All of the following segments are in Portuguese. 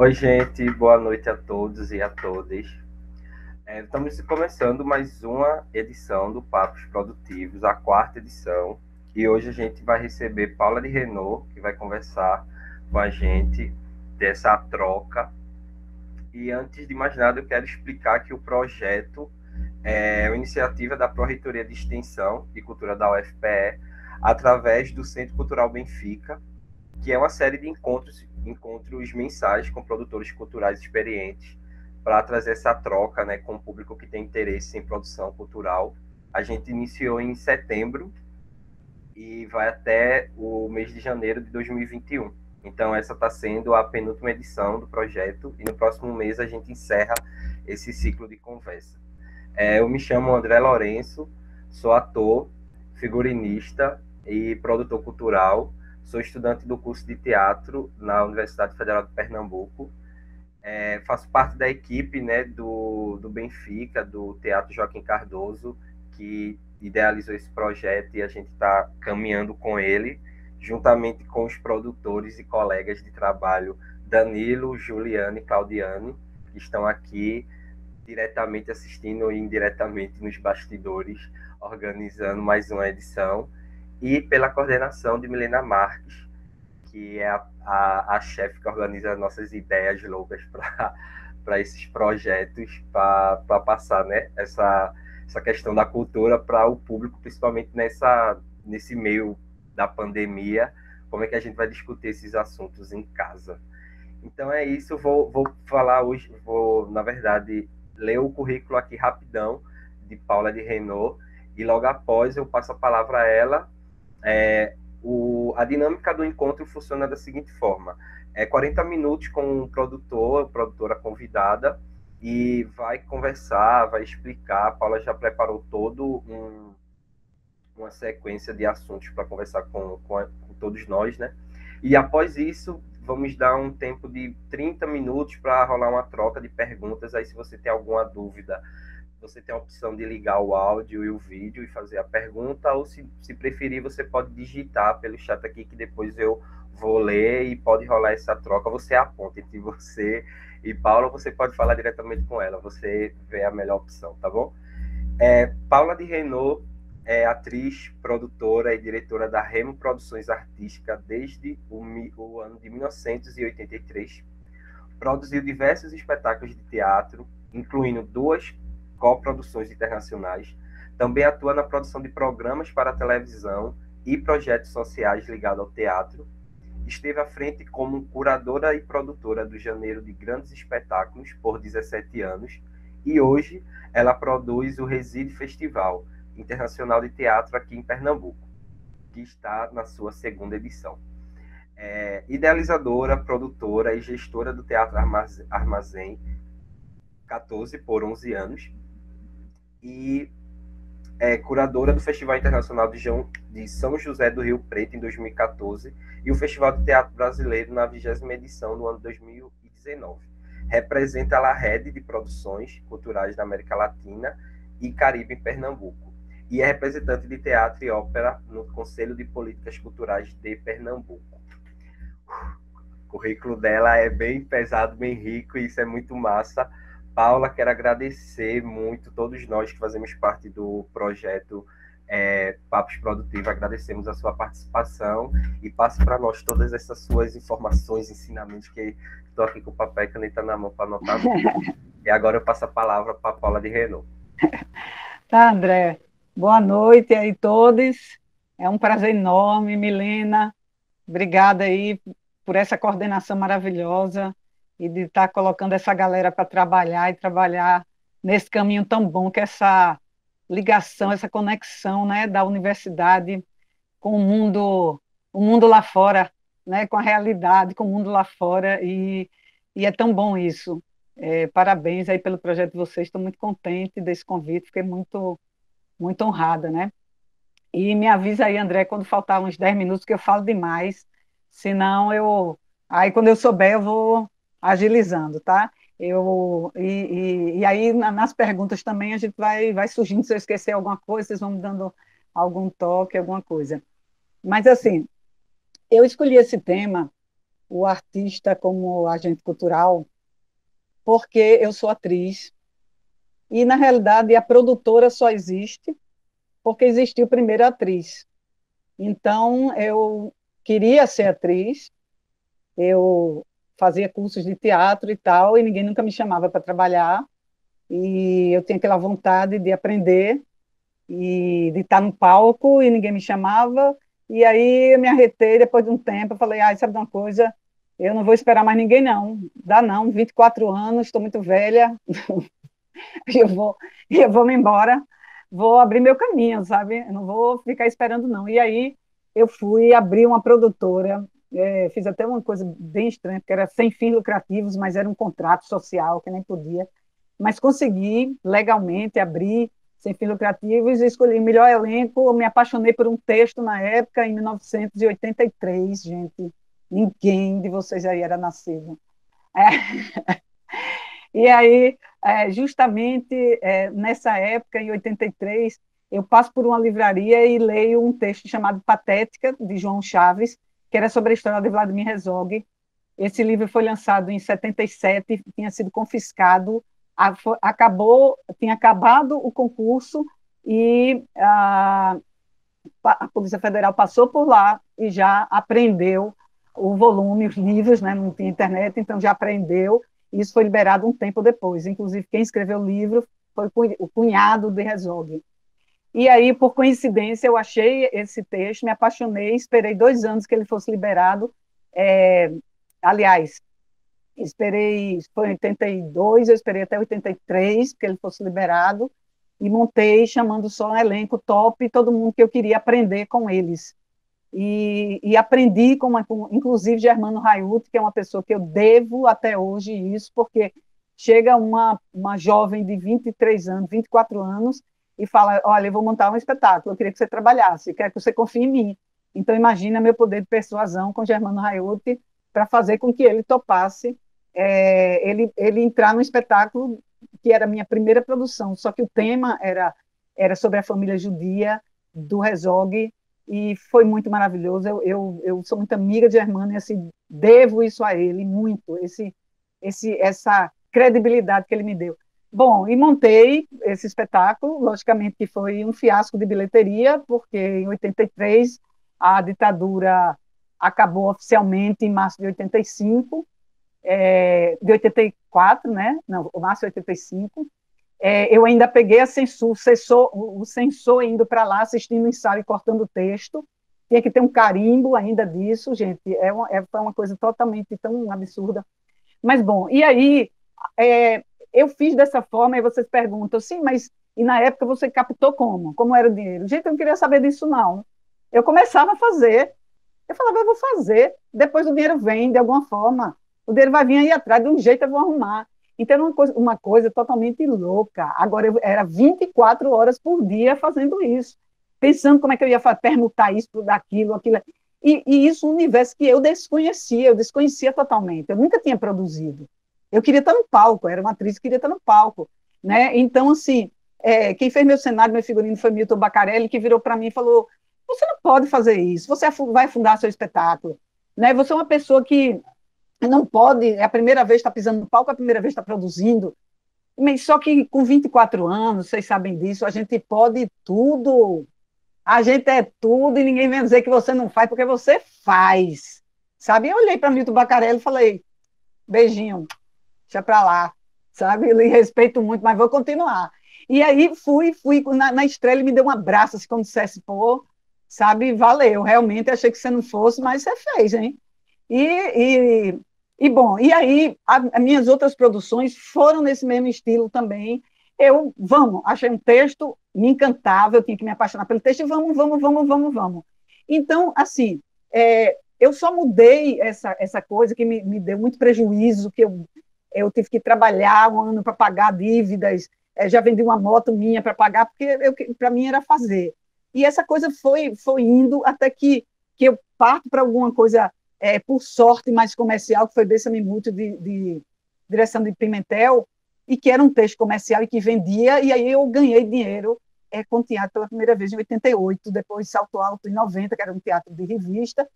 Oi, gente, boa noite a todos e a todas. Estamos começando mais uma edição do Papos Produtivos, a quarta edição, e hoje a gente vai receber Paula de Renault, que vai conversar com a gente dessa troca. E antes de mais nada, eu quero explicar que o projeto é uma iniciativa da Pró-Reitoria de Extensão e Cultura da UFPE, através do Centro Cultural Benfica, que é uma série de encontros mensais com produtores culturais experientes para trazer essa troca, né, com o público que tem interesse em produção cultural. A gente iniciou em setembro e vai até o mês de janeiro de 2021. Então, essa está sendo a penúltima edição do projeto e no próximo mês a gente encerra esse ciclo de conversa. Eu me chamo André Lourenço, sou ator, figurinista e produtor cultural. Sou estudante do curso de teatro na Universidade Federal de Pernambuco. Faço parte da equipe, né, do Benfica, do Teatro Joaquim Cardoso, que idealizou esse projeto e a gente está caminhando com ele, juntamente com os produtores e colegas de trabalho Danilo, Juliane e Claudiane, que estão aqui diretamente assistindo e indiretamente nos bastidores, organizando mais uma edição, e pela coordenação de Milena Marques, que é a chefe que organiza nossas ideias loucas para esses projetos, para passar, né, essa questão da cultura para o público, principalmente nesse meio da pandemia, como é que a gente vai discutir esses assuntos em casa. Então é isso, vou falar hoje, na verdade, ler o currículo aqui rapidão de Paula de Renault, e logo após eu passo a palavra a ela. A dinâmica do encontro funciona da seguinte forma: 40 minutos com um produtor, produtora convidada, e vai conversar, vai explicar. A Paula já preparou uma sequência de assuntos para conversar com todos nós, né? E após isso, vamos dar um tempo de 30 minutos para rolar uma troca de perguntas. Aí, se você tem alguma dúvida, você tem a opção de ligar o áudio e o vídeo e fazer a pergunta, ou se preferir, você pode digitar pelo chat aqui, que depois eu vou ler e pode rolar essa troca. Você aponta entre você e Paula, você pode falar diretamente com ela, você vê a melhor opção, tá bom? Paula de Renault é atriz, produtora e diretora da Remo Produções Artísticas desde o ano de 1983. Produziu diversos espetáculos de teatro, incluindo 2 coproduções internacionais. Também atua na produção de programas para a televisão e projetos sociais ligados ao teatro. Esteve à frente como curadora e produtora do Janeiro de Grandes Espetáculos por 17 anos, e hoje ela produz o Reside Festival Internacional de Teatro aqui em Pernambuco, que está na sua segunda edição. Idealizadora, produtora e gestora do Teatro Armazém 14 por 11 anos, e curadora do Festival Internacional de São José do Rio Preto em 2014 e o Festival de Teatro Brasileiro na 20ª edição no ano 2019. Representa a rede de produções culturais da América Latina e Caribe em Pernambuco, e é representante de teatro e ópera no Conselho de Políticas Culturais de Pernambuco. O currículo dela é bem pesado, bem rico, e isso é muito massa. Paula, quero agradecer muito todos nós que fazemos parte do projeto Papos Produtivos, agradecemos a sua participação e passe para nós todas essas suas informações, ensinamentos, que estou aqui com papel e caneta na mão para anotar. E agora eu passo a palavra para a Paula de Renault. Tá, André. Boa noite aí todos. É um prazer enorme, Milena. Obrigada aí por essa coordenação maravilhosa e de estar colocando essa galera para trabalhar e trabalhar nesse caminho tão bom que é essa ligação, essa conexão, né, da universidade com o mundo lá fora, né, com a realidade, com o mundo lá fora, e é tão bom isso. Parabéns aí pelo projeto de vocês, estou muito contente desse convite, fiquei muito honrada, né? E me avisa aí, André, quando faltar uns 10 minutos, que eu falo demais, senão eu. Aí, quando eu souber, eu vou agilizando, tá? E aí, nas perguntas também, a gente vai surgindo. Se eu esquecer alguma coisa, vocês vão me dando algum toque, alguma coisa. Mas, assim, eu escolhi esse tema o artista como agente cultural, porque eu sou atriz, e, na realidade, a produtora só existe porque existiu primeiro a atriz. Então, eu queria ser atriz, eu fazia cursos de teatro e tal, e ninguém nunca me chamava para trabalhar, e eu tinha aquela vontade de aprender e de estar no palco, e ninguém me chamava, e aí eu me arretei depois de um tempo, eu falei, sabe de uma coisa, eu não vou esperar mais ninguém não, dá não, 24 anos, estou muito velha, eu vou, eu vou me embora, vou abrir meu caminho, sabe? Eu não vou ficar esperando, não. E aí eu fui abrir uma produtora, fiz até uma coisa bem estranha, porque era sem fins lucrativos, mas era um contrato social, que nem podia. Mas consegui legalmente abrir sem fins lucrativos, escolhi o melhor elenco, eu me apaixonei por um texto na época, em 1983, gente. Ninguém de vocês aí era nascido. E aí, justamente nessa época, em 83, eu passo por uma livraria e leio um texto chamado Patética, de João Chaves, que era sobre a história de Vladimir Herzog. Esse livro foi lançado em 77, tinha sido confiscado, tinha acabado o concurso e a Polícia Federal passou por lá e já apreendeu o volume, os livros, né? Não tinha internet, então já apreendeu, e isso foi liberado um tempo depois. Inclusive, quem escreveu o livro foi o cunhado de Herzog. E aí, por coincidência, eu achei esse texto, me apaixonei, esperei 2 anos que ele fosse liberado. Aliás, esperei, foi em 82, eu esperei até 83 que ele fosse liberado, e montei chamando só um elenco top, todo mundo que eu queria aprender com eles. E aprendi, inclusive, Germano Raiuti, que é uma pessoa que eu devo até hoje isso, porque chega uma jovem de 23 anos, 24 anos, e fala, olha, eu vou montar um espetáculo, eu queria que você trabalhasse, quero que você confie em mim. Então, imagina meu poder de persuasão com Germano Raiuti para fazer com que ele topasse ele entrar no espetáculo que era a minha primeira produção, só que o tema era sobre a família judia do Herzog, e foi muito maravilhoso. Eu sou muito amiga de Germano e assim, devo isso a ele, muito, essa credibilidade que ele me deu. Bom, e montei esse espetáculo, logicamente que foi um fiasco de bilheteria, porque em 83 a ditadura acabou oficialmente em março de 85, de 84, né? Não, março de 85. Eu ainda peguei a censura, o censor indo para lá, assistindo o ensaio e cortando o texto. Tinha que ter um carimbo ainda disso, gente. Foi uma coisa totalmente tão absurda. Mas, bom, e aí eu fiz dessa forma, e vocês perguntam, sim, mas e na época você captou como? Como era o dinheiro? Gente, eu não queria saber disso, não. Eu começava a fazer, eu falava, eu vou fazer, depois o dinheiro vem de alguma forma, o dinheiro vai vir aí atrás, de um jeito eu vou arrumar. Então, era uma coisa totalmente louca. Agora, eu era 24 horas por dia fazendo isso, pensando como é que eu ia permutar isso, daquilo, aquilo. E isso é um universo que eu desconhecia totalmente. Eu nunca tinha produzido. Eu queria estar no palco, era uma atriz que queria estar no palco. Né? Então, assim, quem fez meu cenário, meu figurino foi Milton Bacarelli, que virou para mim e falou, você não pode fazer isso, você vai fundar seu espetáculo. Né? Você é uma pessoa que não pode, é a primeira vez que está pisando no palco, é a primeira vez que está produzindo, mas só que com 24 anos, vocês sabem disso, a gente pode tudo, a gente é tudo e ninguém vem dizer que você não faz, porque você faz, sabe? Eu olhei para Milton Bacarelli e falei, beijinho, deixa para lá, sabe? Eu lhe respeito muito, mas vou continuar. E aí fui na estreia, ele me deu um abraço, assim, como dissesse, pô, sabe, valeu, realmente achei que você não fosse, mas você fez, hein? Bom, e aí as minhas outras produções foram nesse mesmo estilo também. Achei um texto, me encantava, eu tinha que me apaixonar pelo texto, e vamos. Então, assim, eu só mudei essa coisa que me deu muito prejuízo, que eu tive que trabalhar um ano para pagar dívidas, já vendi uma moto minha para pagar, porque para mim era fazer. E essa coisa foi indo até que eu parto para alguma coisa por sorte, mais comercial, que foi Bessa-me Muito, de direção de Pimentel, e que era um texto comercial e que vendia, e aí eu ganhei dinheiro com teatro pela primeira vez em 88, depois Salto Alto em 90, que era um teatro de revista,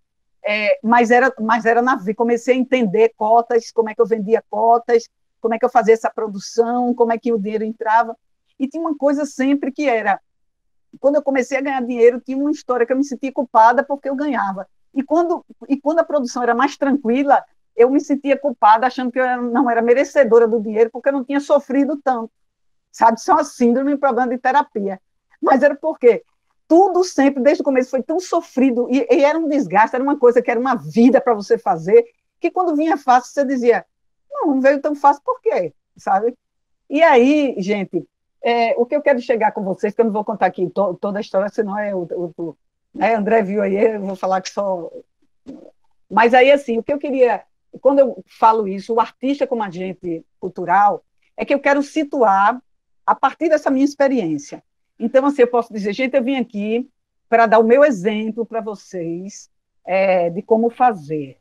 mas era na vida. Comecei a entender cotas, como é que eu vendia cotas, como é que eu fazia essa produção, como é que o dinheiro entrava. E tinha uma coisa sempre que era, quando eu comecei a ganhar dinheiro, tinha uma história que eu me sentia culpada porque eu ganhava. E quando a produção era mais tranquila, eu me sentia culpada, achando que eu não era merecedora do dinheiro, porque eu não tinha sofrido tanto, sabe? Isso é uma síndrome, um problema de terapia. Mas era porque tudo sempre, desde o começo, foi tão sofrido, e era um desgaste, era uma coisa que era uma vida para você fazer, que quando vinha fácil, você dizia, não veio tão fácil, por quê? Sabe? E aí, gente, o que eu quero chegar com vocês, que eu não vou contar aqui toda a história, senão né, André viu aí, eu vou falar que só. Mas aí, assim, o que eu queria, quando eu falo isso, o artista como agente cultural, é que eu quero situar a partir dessa minha experiência. Então, assim, eu posso dizer, gente, eu vim aqui para dar o meu exemplo para vocês de como fazer.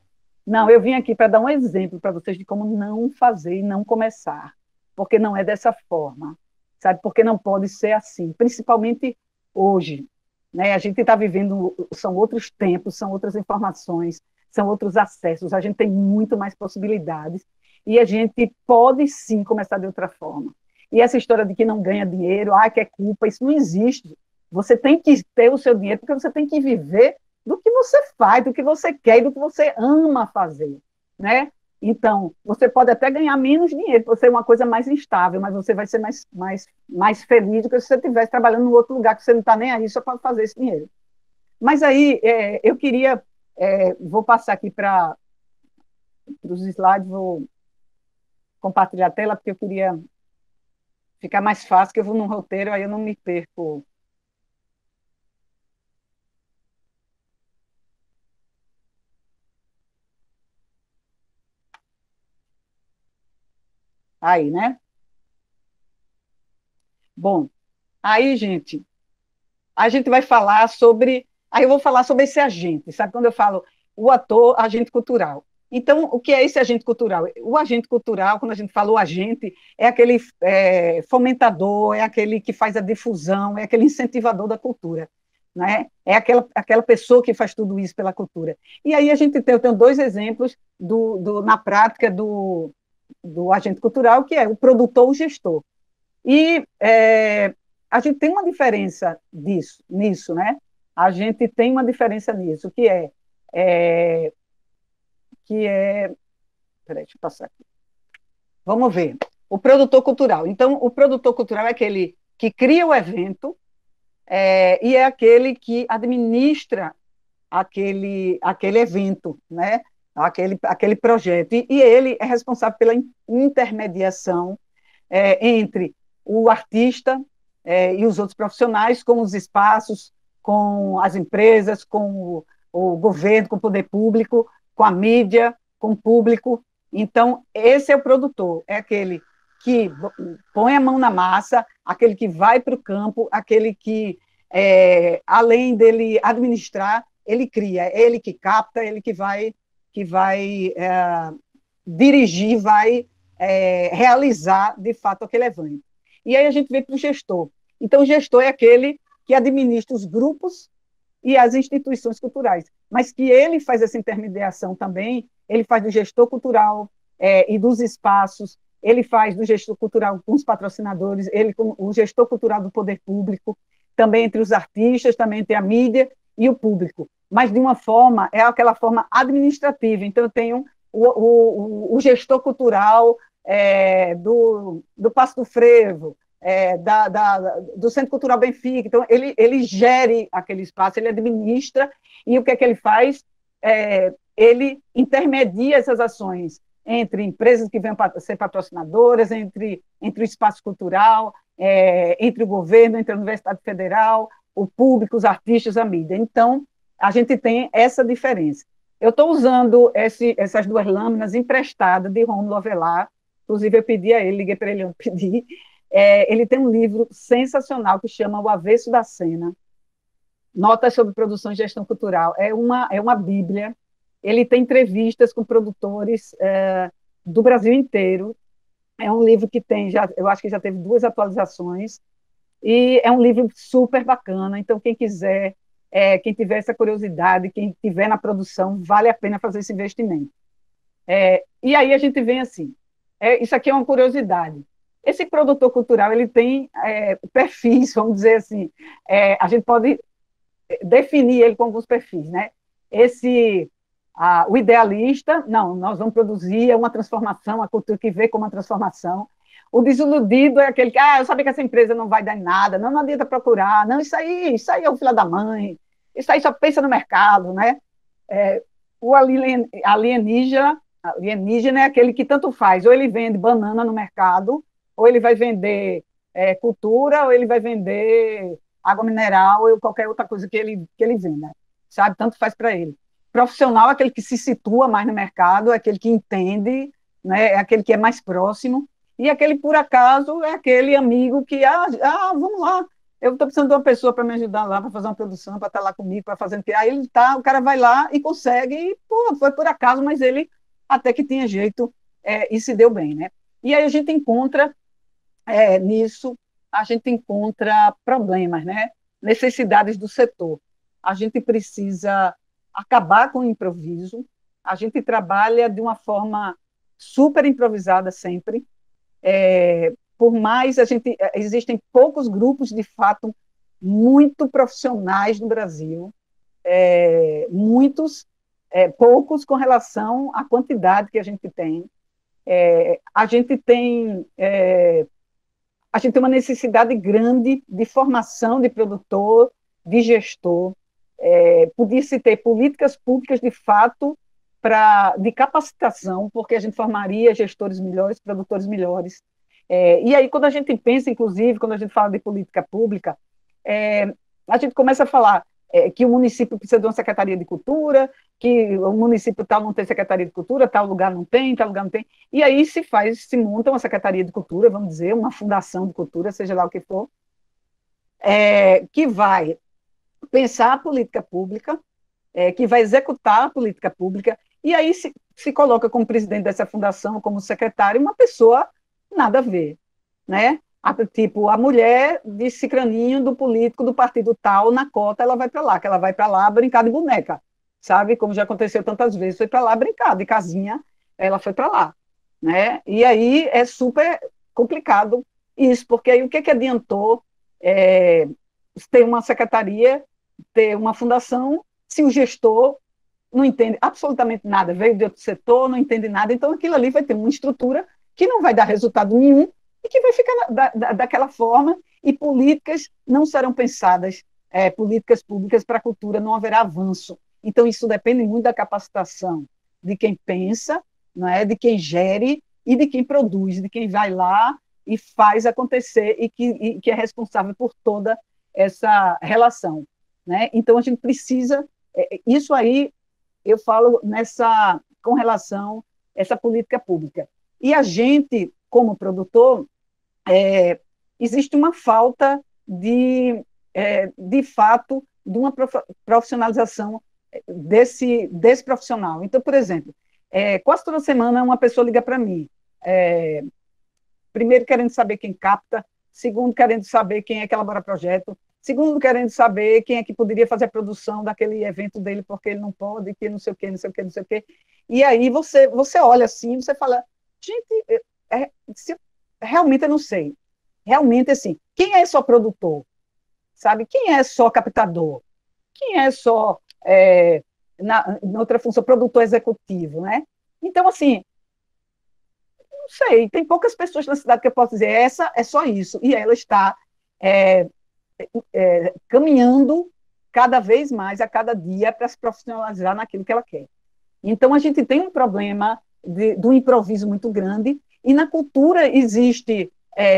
Não, eu vim aqui para dar um exemplo para vocês de como não fazer e não começar, porque não é dessa forma, sabe? Porque não pode ser assim, principalmente hoje, né? A gente está vivendo, são outros tempos, são outras informações, são outros acessos, a gente tem muito mais possibilidades e a gente pode sim começar de outra forma. E essa história de que não ganha dinheiro, que é culpa, isso não existe. Você tem que ter o seu dinheiro porque você tem que viver do que você faz, do que você quer e do que você ama fazer, né? Então, você pode até ganhar menos dinheiro, por ser uma coisa mais instável, mas você vai ser mais feliz do que se você estivesse trabalhando em outro lugar que você não está nem aí só para fazer esse dinheiro. Mas aí, eu queria, vou passar aqui para os slides, vou compartilhar a tela, porque eu queria ficar mais fácil, que eu vou num roteiro, aí eu não me perco. Aí, né? Bom, aí, gente, a gente vai falar sobre. Aí eu vou falar sobre esse agente, sabe? Quando eu falo o ator, agente cultural. Então, o que é esse agente cultural? O agente cultural, quando a gente fala o agente, é aquele fomentador, é aquele que faz a difusão, é aquele incentivador da cultura, né? É aquela pessoa que faz tudo isso pela cultura. E aí eu tenho dois exemplos na prática do agente cultural, que é o produtor e o gestor. E a gente tem uma diferença nisso, né? A gente tem uma diferença nisso, é que é, peraí, deixa eu passar aqui. Vamos ver. O produtor cultural. Então, o produtor cultural é aquele que cria o evento e é aquele que administra aquele evento, né? Aquele projeto. E ele é responsável pela intermediação entre o artista e os outros profissionais, com os espaços, com as empresas, com o governo, com o poder público, com a mídia, com o público. Então, esse é o produtor, é aquele que põe a mão na massa, aquele que vai para o campo, aquele que, além dele administrar, ele cria, é ele que capta, ele que vai dirigir, vai realizar, de fato, aquele evento. E aí a gente vem para o gestor. Então, o gestor é aquele que administra os grupos e as instituições culturais, mas que ele faz essa intermediação também, ele faz do gestor cultural e dos espaços, ele faz do gestor cultural com os patrocinadores, ele com o gestor cultural do poder público, também entre os artistas, também entre a mídia e o público, mas de uma forma, é aquela forma administrativa. Então, eu tenho o gestor cultural do Passo do Frevo, do Centro Cultural Benfica. Então, ele gere aquele espaço, ele administra, e o que é que ele faz? Ele intermedia essas ações entre empresas que vêm ser patrocinadoras, entre o espaço cultural, entre o governo, entre a Universidade Federal, o público, os artistas, a mídia. Então, a gente tem essa diferença. Eu estou usando essas duas lâminas emprestadas de Rômulo Avelar, inclusive eu pedi a ele, liguei para ele, eu pedi. Ele tem um livro sensacional que chama O Avesso da Cena, Notas sobre Produção e Gestão Cultural. É uma bíblia. Ele tem entrevistas com produtores do Brasil inteiro. É um livro que eu acho que já teve 2 atualizações, e é um livro super bacana. Então, quem quiser quem tiver essa curiosidade, quem tiver na produção, vale a pena fazer esse investimento. E aí a gente vem assim, isso aqui é uma curiosidade. Esse produtor cultural, ele tem perfis, vamos dizer assim, a gente pode definir ele com alguns perfis, né? O idealista, não, nós vamos produzir uma transformação, a cultura que vê como uma transformação. O desiludido é aquele que, eu sabia que essa empresa não vai dar em nada, não adianta procurar, não, isso aí é o filho da mãe, isso aí só pensa no mercado, né? O alienígena é aquele que tanto faz, ou ele vende banana no mercado, ou ele vai vender cultura, ou ele vai vender água mineral, ou qualquer outra coisa que ele venda, sabe? Tanto faz para ele. Profissional é aquele que se situa mais no mercado, é aquele que entende, né? É aquele que é mais próximo, e aquele, por acaso, é aquele amigo que, vamos lá, eu estou precisando de uma pessoa para me ajudar lá, para fazer uma produção, para estar lá comigo, para fazer. Aí o cara vai lá e consegue, e pô, foi por acaso, mas ele até que tinha jeito e se deu bem, né? E aí a gente encontra nisso, a gente encontra problemas, né? Necessidades do setor. A gente precisa acabar com o improviso, a gente trabalha de uma forma super improvisada sempre, por mais existem poucos grupos, de fato, muito profissionais no Brasil, poucos com relação à quantidade que a gente tem. A gente tem uma necessidade grande de formação de produtor, de gestor. Podia-se ter políticas públicas, de fato, de capacitação, porque a gente formaria gestores melhores, produtores melhores. E aí, quando a gente pensa, inclusive, quando a gente fala de política pública, a gente começa a falar que o município precisa de uma secretaria de cultura, que o município tal não tem secretaria de cultura, tal lugar não tem, tal lugar não tem. E aí se monta uma secretaria de cultura, vamos dizer, uma fundação de cultura, seja lá o que for, que vai pensar a política pública, que vai executar a política pública, e aí se coloca como presidente dessa fundação, como secretário, uma pessoa nada a ver, né? Tipo, a mulher de cicraninho do político do partido tal, na cota, ela vai para lá, que ela vai para lá brincar de boneca, sabe? Como já aconteceu tantas vezes, foi para lá brincar de casinha, ela foi para lá, né? E aí é super complicado isso, porque aí o que adiantou ter uma secretaria, ter uma fundação, se o gestor não entende absolutamente nada, veio de outro setor, não entende nada, então aquilo ali vai ter uma estrutura que não vai dar resultado nenhum e que vai ficar daquela forma, e políticas não serão pensadas, políticas públicas para a cultura, não haverá avanço. Então, isso depende muito da capacitação de quem pensa, não é? De quem gere e de quem produz, de quem vai lá e faz acontecer e que é responsável por toda essa relação, né? Então, a gente precisa... Isso aí, eu falo com relação a essa política pública. E a gente, como produtor, existe uma falta de fato, de uma profissionalização desse profissional. Então, por exemplo, quase toda semana uma pessoa liga para mim, primeiro querendo saber quem capta, segundo querendo saber quem é que elabora projeto, segundo querendo saber quem é que poderia fazer a produção daquele evento dele porque ele não pode, que não sei o quê, não sei o quê, não sei o quê. E aí você olha assim, você fala, gente, realmente eu não sei. Realmente, assim, quem é só produtor? Sabe? Quem é só captador? Quem é só, na outra função, produtor executivo, né? Então, assim, não sei, tem poucas pessoas na cidade que eu posso dizer, essa é só isso, e ela está caminhando cada vez mais, a cada dia, para se profissionalizar naquilo que ela quer. Então, a gente tem um problema do improviso muito grande, e na cultura existe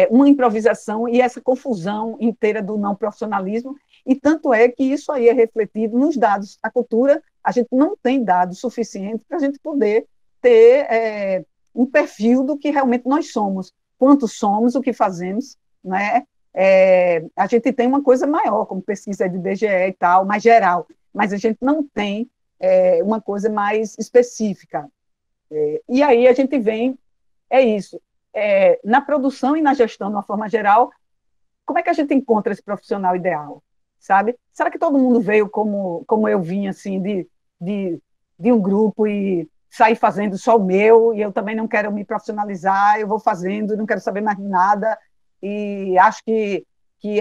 uma improvisação e essa confusão inteira do não profissionalismo, e tanto é que isso aí é refletido nos dados. A cultura, a gente não tem dados suficientes para a gente poder ter um perfil do que realmente nós somos, quantos somos, o que fazemos, né? A gente tem uma coisa maior, como pesquisa de IBGE e tal, mais geral, mas a gente não tem uma coisa mais específica. E aí a gente vem, isso, na produção e na gestão, de uma forma geral, como é que a gente encontra esse profissional ideal? sabe? Será que todo mundo veio como eu vim, assim, de, de um grupo e sair fazendo só o meu, e eu também não quero me profissionalizar, eu vou fazendo, não quero saber mais nada, e acho que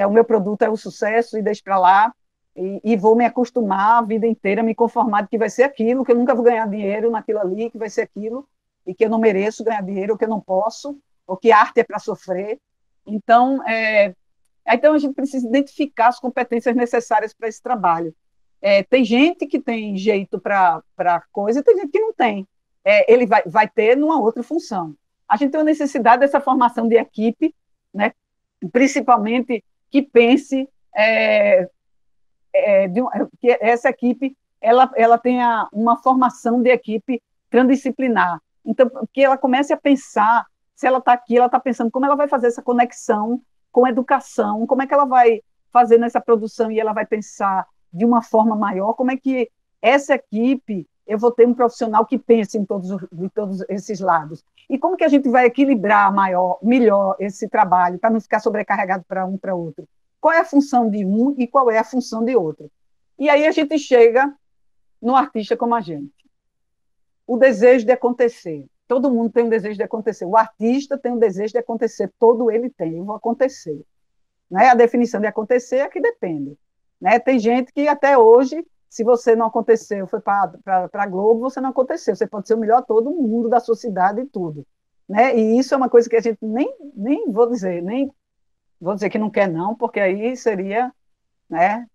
o meu produto é o sucesso, e deixo para lá, e vou me acostumar a vida inteira, me conformar de que vai ser aquilo, que eu nunca vou ganhar dinheiro naquilo ali, que vai ser aquilo, e que eu não mereço ganhar dinheiro, ou que eu não posso, ou que arte é para sofrer. Então, então, a gente precisa identificar as competências necessárias para esse trabalho. Tem gente que tem jeito para coisa e tem gente que não tem. Ele vai ter numa outra função. A gente tem uma necessidade dessa formação de equipe, né? Principalmente que pense que essa equipe ela tenha uma formação de equipe transdisciplinar. Então, que ela comece a pensar, se ela está aqui, ela está pensando como ela vai fazer essa conexão com a educação, como é que ela vai fazer nessa produção e ela vai pensar de uma forma maior, como é que essa equipe, eu vou ter um profissional que pense de todos esses lados. E como que a gente vai equilibrar melhor esse trabalho, para não ficar sobrecarregado para um para outro? Qual é a função de um e qual é a função de outro? E aí a gente chega no artista como a gente. O desejo de acontecer. Todo mundo tem um desejo de acontecer. O artista tem um desejo de acontecer, todo ele tem, eu vou acontecer. Né? A definição de acontecer é que depende. Né? Tem gente que até hoje, se você não aconteceu, foi para a Globo, você não aconteceu. Você pode ser o melhor todo mundo da sua cidade e tudo. Né? E isso é uma coisa que a gente nem vou dizer, nem vou dizer que não quer não, porque aí seria, né?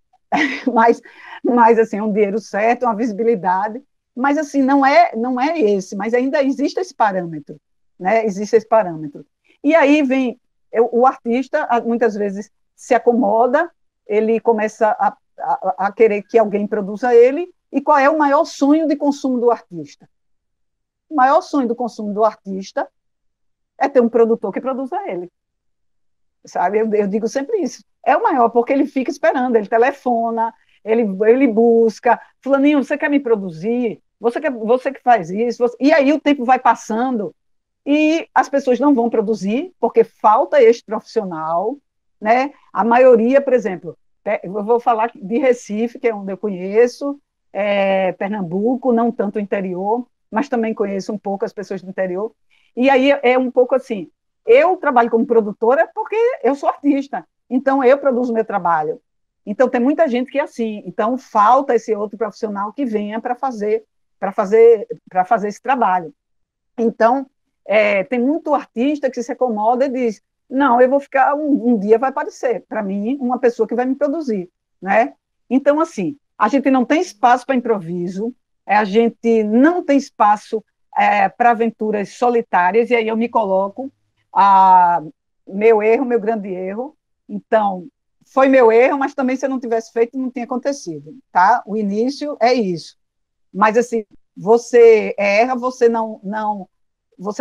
mas assim, um dinheiro certo, uma visibilidade, mas assim, não é esse, mas ainda existe esse parâmetro, né? Existe esse parâmetro. E aí vem o artista, muitas vezes se acomoda, ele começa a querer que alguém produza ele, e qual é o maior sonho de consumo do artista? O maior sonho do consumo do artista é ter um produtor que produza ele, sabe? Eu digo sempre isso. É o maior, porque ele fica esperando, ele telefona, ele busca, fulaninho, você quer me produzir? Você que faz isso? E aí o tempo vai passando e as pessoas não vão produzir, porque falta este profissional, né? A maioria, por exemplo, eu vou falar de Recife, que é onde eu conheço, Pernambuco, não tanto o interior, mas também conheço um pouco as pessoas do interior, e aí é um pouco assim, eu trabalho como produtora porque eu sou artista, então eu produzo meu trabalho. Então tem muita gente que é assim, então falta esse outro profissional que venha para fazer esse trabalho. Então, tem muito artista que se acomoda e diz, não, eu vou ficar, um dia vai aparecer, para mim, uma pessoa que vai me produzir, né? Então, assim, a gente não tem espaço para improviso, a gente não tem espaço para aventuras solitárias, e aí eu me coloco, a, meu erro, meu grande erro, então, foi meu erro, mas também se eu não tivesse feito, não tinha acontecido, tá? O início é isso. Mas, assim, você erra, você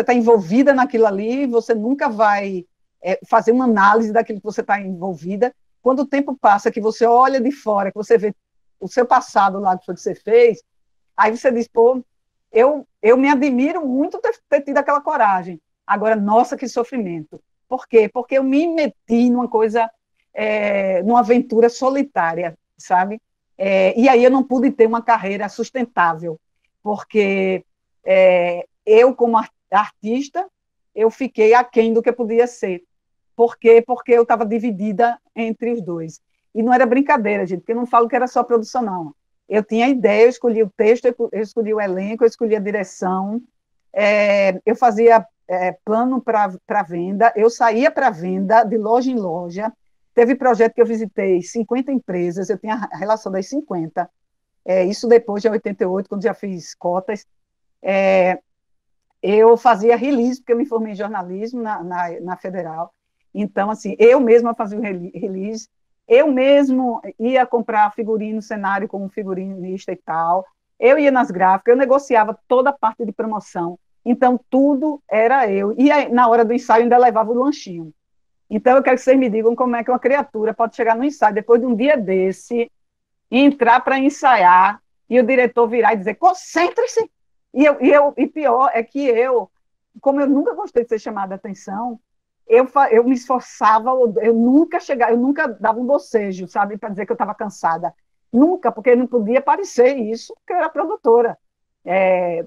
está envolvida naquilo ali, você nunca vai fazer uma análise daquilo que você está envolvida. Quando o tempo passa, que você olha de fora, que você vê o seu passado lá, que foi que você fez, aí você diz, pô, eu me admiro muito ter tido aquela coragem. Agora, nossa, que sofrimento. Por quê? Porque eu me meti numa coisa, numa aventura solitária, sabe? E aí eu não pude ter uma carreira sustentável, porque eu, como artista, eu fiquei aquém do que podia ser. Por quê? Porque eu estava dividida entre os dois. E não era brincadeira, gente, porque eu não falo que era só produção, não. Eu tinha ideia, eu escolhi o texto, eu escolhi o elenco, eu escolhi a direção, eu fazia plano para venda, eu saía para venda de loja em loja. Teve projeto que eu visitei 50 empresas, eu tinha a relação das 50, isso depois de 88, quando já fiz cotas. Eu fazia release, porque eu me formei em jornalismo na Federal. Então, assim, eu mesma fazia o release, eu mesmo ia comprar figurino, cenário como figurinista e tal, eu ia nas gráficas, eu negociava toda a parte de promoção, então tudo era eu. E aí, na hora do ensaio ainda levava o lanchinho. Então eu quero que vocês me digam como é que uma criatura pode chegar no ensaio depois de um dia desse, entrar para ensaiar, e o diretor virar e dizer, concentre-se. E pior é que como eu nunca gostei de ser chamada a atenção, eu me esforçava, eu nunca chegava, eu nunca dava um bocejo, sabe, para dizer que eu estava cansada. Nunca, porque não podia parecer isso, porque eu era produtora.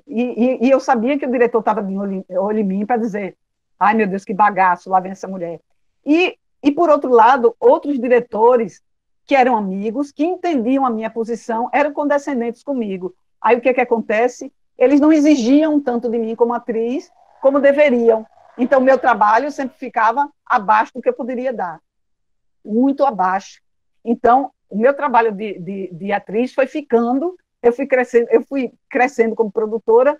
E eu sabia que o diretor estava de olho em mim para dizer: ai meu Deus, que bagaço, lá vem essa mulher. E por outro lado, outros diretores que eram amigos, que entendiam a minha posição, eram condescendentes comigo. Aí o que acontece? Eles não exigiam tanto de mim como atriz, como deveriam. Então, meu trabalho sempre ficava abaixo do que eu poderia dar, muito abaixo. Então, o meu trabalho de atriz foi ficando, eu fui crescendo como produtora,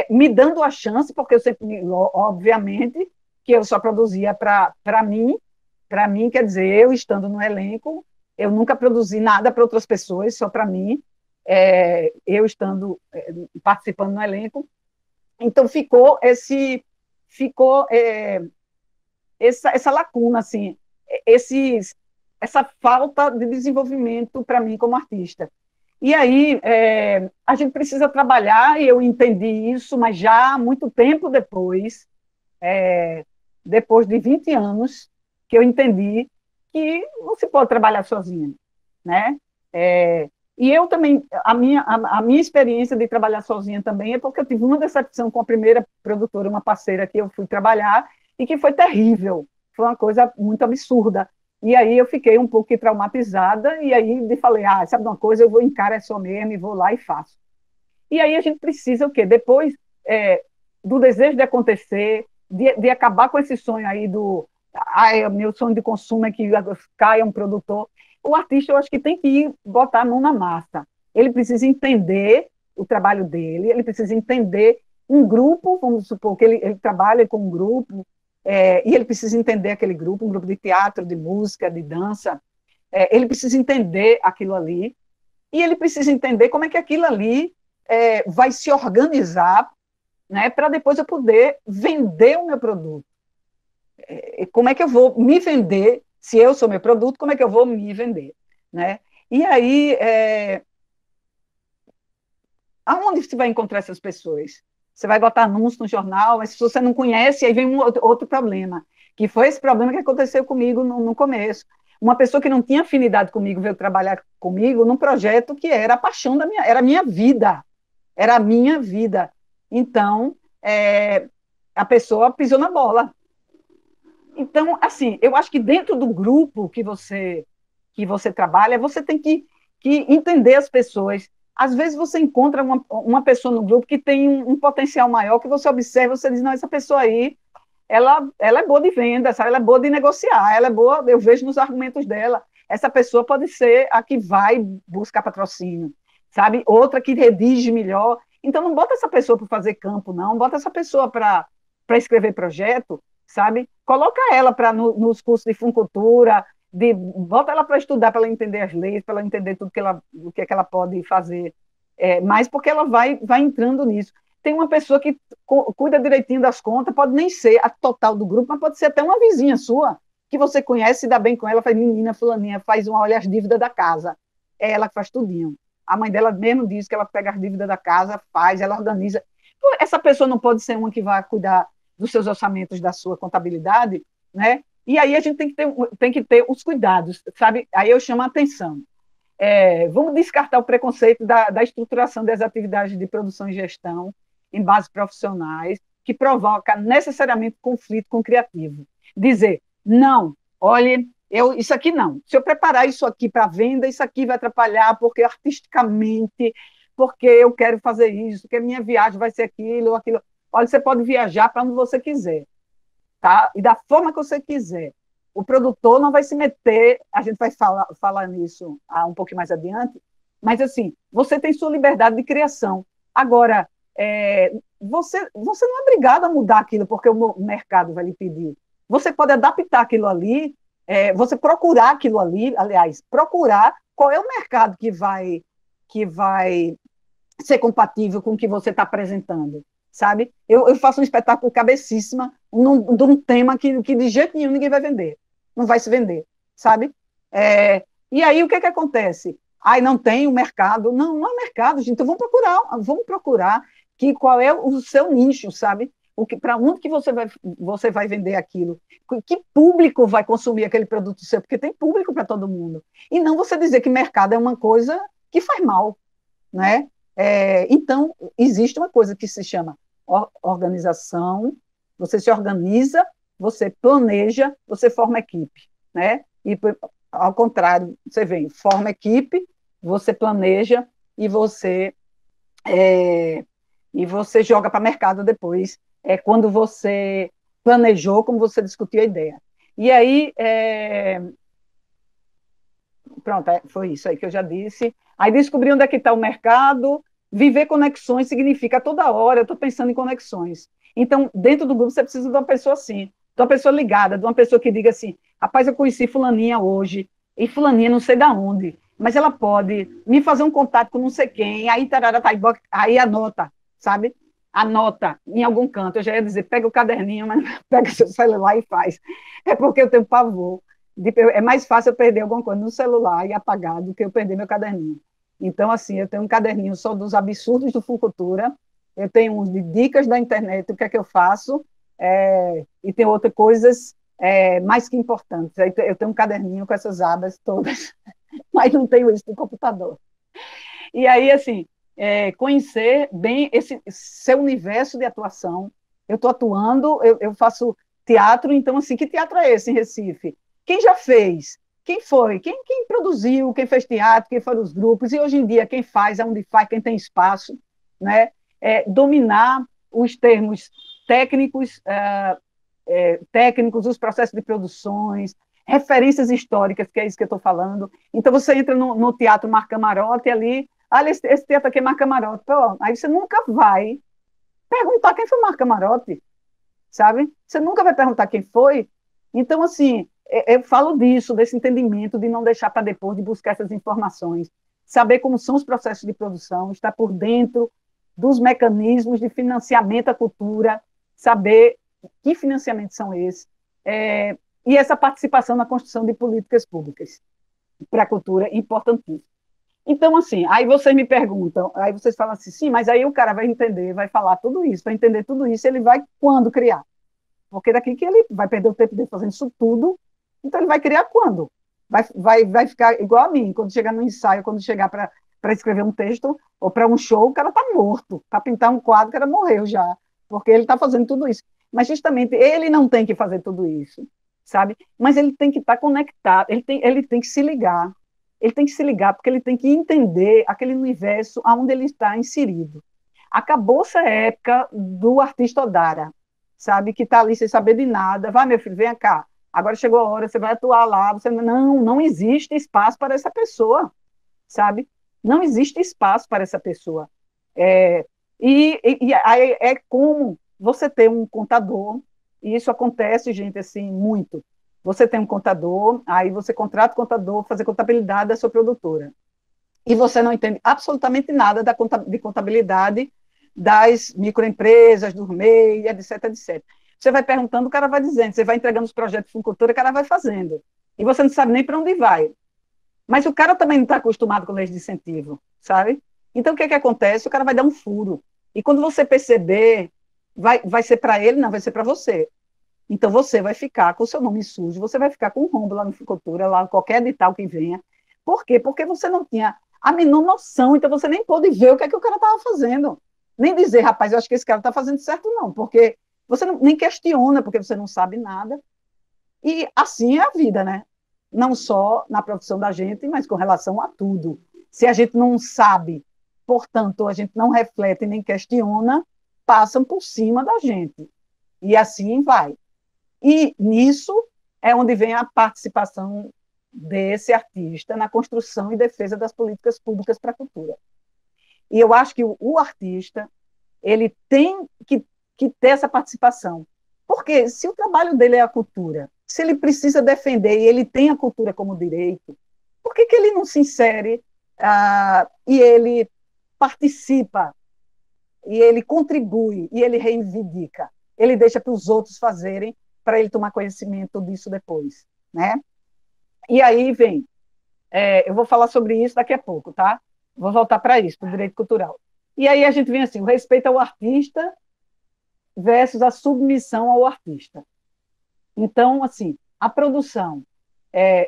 me dando a chance, porque eu sempre, obviamente, que eu só produzia para mim, quer dizer, eu estando no elenco, eu nunca produzi nada para outras pessoas, só para mim, eu estando participando no elenco. Então, ficou essa lacuna, assim, essa falta de desenvolvimento para mim como artista. E aí, a gente precisa trabalhar, e eu entendi isso, mas já há muito tempo depois, depois de 20 anos, que eu entendi que não se pode trabalhar sozinha, né? E eu também, a minha experiência de trabalhar sozinha também é porque eu tive uma decepção com a primeira produtora, uma parceira que eu fui trabalhar, e que foi terrível, foi uma coisa muito absurda. E aí eu fiquei um pouco traumatizada, e aí falei, sabe de uma coisa, eu vou encarar isso mesmo, e vou lá e faço. E aí a gente precisa o quê? Depois do desejo de acontecer, de acabar com esse sonho aí meu sonho de consumo é que caia um produtor. O artista, eu acho que tem que botar a mão na massa. Ele precisa entender o trabalho dele, ele precisa entender um grupo, vamos supor que ele trabalha com um grupo, e ele precisa entender aquele grupo, um grupo de teatro, de música, de dança, ele precisa entender aquilo ali, e ele precisa entender como é que aquilo ali vai se organizar, né, para depois eu poder vender o meu produto. Como é que eu vou me vender? Se eu sou meu produto, como é que eu vou me vender? Né? E aí, aonde você vai encontrar essas pessoas? Você vai botar anúncio no jornal, mas se você não conhece, aí vem um outro problema, que foi esse problema que aconteceu comigo no começo. Uma pessoa que não tinha afinidade comigo veio trabalhar comigo num projeto que era a paixão era a minha vida. Era a minha vida. Então, a pessoa pisou na bola. Então, assim, eu acho que dentro do grupo que você trabalha, você tem que entender as pessoas. Às vezes você encontra uma pessoa no grupo que tem um potencial maior, que você observa, você diz, não, essa pessoa aí, ela é boa de venda, sabe? Ela é boa de negociar, ela é boa, eu vejo nos argumentos dela, essa pessoa pode ser a que vai buscar patrocínio, sabe? Outra que redige melhor. Então, não bota essa pessoa para fazer campo, não, bota essa pessoa para escrever projeto, sabe? Coloca ela nos cursos de funcultura, bota ela para estudar, para ela entender as leis, para ela entender tudo o que ela pode fazer, mas porque ela vai entrando nisso. Tem uma pessoa que cuida direitinho das contas, pode nem ser a total do grupo, mas pode ser até uma vizinha sua, que você conhece, se dá bem com ela, faz, menina fulaninha, olha as dívidas da casa. É ela que faz tudinho. A mãe dela mesmo diz que ela pega as dívidas da casa, faz, ela organiza. Essa pessoa não pode ser uma que vai cuidar dos seus orçamentos, da sua contabilidade, né? E aí a gente tem que ter os cuidados, sabe? Aí eu chamo a atenção. Vamos descartar o preconceito da estruturação das atividades de produção e gestão em bases profissionais, que provoca necessariamente conflito com o criativo. Dizer, não, olha, isso aqui não. Se eu preparar isso aqui para venda, isso aqui vai atrapalhar, porque artisticamente, porque eu quero fazer isso, porque minha viagem vai ser aquilo ou aquilo. Olha, você pode viajar para onde você quiser, tá? E da forma que você quiser. O produtor não vai se meter, a gente vai falar nisso um pouquinho mais adiante, mas assim, você tem sua liberdade de criação. Agora, você não é obrigado a mudar aquilo porque o mercado vai lhe pedir. Você pode adaptar aquilo ali, você procurar aquilo ali, aliás, procurar qual é o mercado que vai ser compatível com o que você está apresentando. Sabe? Eu faço um espetáculo cabecíssima de um tema que de jeito nenhum ninguém vai vender. Não vai se vender, sabe? E aí o que acontece? Não tem o mercado. Não é mercado, gente. Então vamos procurar qual é o seu nicho, sabe? para onde que você vai vender aquilo? Que público vai consumir aquele produto seu? Porque tem público para todo mundo. E não você dizer que mercado é uma coisa que faz mal, né? Então, existe uma coisa que se chama organização, você se organiza, você planeja, você forma equipe, né? E, ao contrário, você vem, forma equipe, você planeja e você joga para o mercado depois, quando você planejou, como você discutiu a ideia. E aí, pronto, foi isso aí que eu já disse. Aí descobri onde é que está o mercado, viver conexões significa toda hora eu estou pensando em conexões. Então, dentro do grupo, você precisa de uma pessoa assim, de uma pessoa ligada, de uma pessoa que diga assim, rapaz, eu conheci fulaninha hoje, e fulaninha não sei da onde, mas ela pode me fazer um contato com não sei quem, aí tarara, aí anota, sabe? Anota em algum canto. Eu já ia dizer, pega o caderninho, mas pega o seu celular e faz. É porque eu tenho pavor. É mais fácil eu perder alguma coisa no celular e apagar do que eu perder meu caderninho. Então, assim, eu tenho um caderninho só dos absurdos do Fucultura, eu tenho uns de dicas da internet, o que é que eu faço, e tem outras coisas mais que importantes. Eu tenho um caderninho com essas abas todas, mas não tenho isso no computador. E aí, assim, conhecer bem esse seu universo de atuação. Eu estou atuando, eu faço teatro, então, assim, que teatro é esse em Recife? Quem já fez? Quem foi? Quem produziu? Quem fez teatro? Quem foram os grupos? E hoje em dia, quem faz, aonde faz, quem tem espaço, né? Dominar os termos técnicos, os processos de produções, referências históricas, que é isso que eu estou falando. Então, você entra no Teatro Mar Camarote ali, olha, esse teatro aqui é Mar Camarote. Pô, aí você nunca vai perguntar quem foi Mar Camarote, sabe? Você nunca vai perguntar quem foi. Então, assim, eu falo disso, desse entendimento, de não deixar para depois, de buscar essas informações, saber como são os processos de produção, estar por dentro dos mecanismos de financiamento à cultura, saber que financiamentos são esses, e essa participação na construção de políticas públicas para a cultura é importantíssima. Então, assim, aí vocês me perguntam, aí vocês falam assim, sim, mas aí o cara vai entender, vai falar tudo isso, vai entender tudo isso, ele vai quando criar? Porque daqui que ele vai perder o tempo dele fazendo isso tudo, então ele vai criar quando? Vai ficar igual a mim, quando chegar no ensaio, quando chegar para escrever um texto ou para um show, o cara está morto. Para pintar um quadro, o cara morreu já, porque ele está fazendo tudo isso. Mas justamente ele não tem que fazer tudo isso, sabe? Mas ele tem que estar conectado, ele tem que se ligar. Ele tem que se ligar, porque ele tem que entender aquele universo onde ele está inserido. Acabou-se a época do artista Odara, sabe, que está ali sem saber de nada. Vai, meu filho, vem cá. Agora chegou a hora, você vai atuar lá. Não existe espaço para essa pessoa, sabe? Não existe espaço para essa pessoa. Aí é como você ter um contador, e isso acontece, gente, assim, muito. Você tem um contador, aí você contrata o contador, fazer contabilidade da sua produtora. E você não entende absolutamente nada de contabilidade das microempresas, do MEI, etc, etc. Você vai perguntando, o cara vai dizendo, você vai entregando os projetos de cultura, o cara vai fazendo. E você não sabe nem para onde vai. Mas o cara também não está acostumado com leis de incentivo, sabe? Então, o que acontece? O cara vai dar um furo. E quando você perceber, vai ser para ele, não, vai ser para você. Então, você vai ficar com o seu nome sujo, você vai ficar com um rombo lá no Cultura, lá qualquer edital que venha. Por quê? Porque você não tinha a menor noção, então você nem pôde ver o que é que o cara estava fazendo. Nem dizer, rapaz, eu acho que esse cara está fazendo certo, não, porque você nem questiona, porque você não sabe nada. E assim é a vida, né? Não só na profissão da gente, mas com relação a tudo. Se a gente não sabe, portanto, a gente não reflete nem questiona, passam por cima da gente. E assim vai. E nisso é onde vem a participação desse artista na construção e defesa das políticas públicas para a cultura. E eu acho que o artista ele tem que ter essa participação. Porque se o trabalho dele é a cultura, se ele precisa defender e ele tem a cultura como direito, por que ele não se insere e ele participa, e ele contribui, e ele reivindica? Ele deixa para os outros fazerem, para ele tomar conhecimento disso depois, né? E aí vem, eu vou falar sobre isso daqui a pouco, tá? Vou voltar para isso, para o direito cultural. E aí a gente vem assim, o respeito ao artista versus a submissão ao artista. Então, assim, a produção,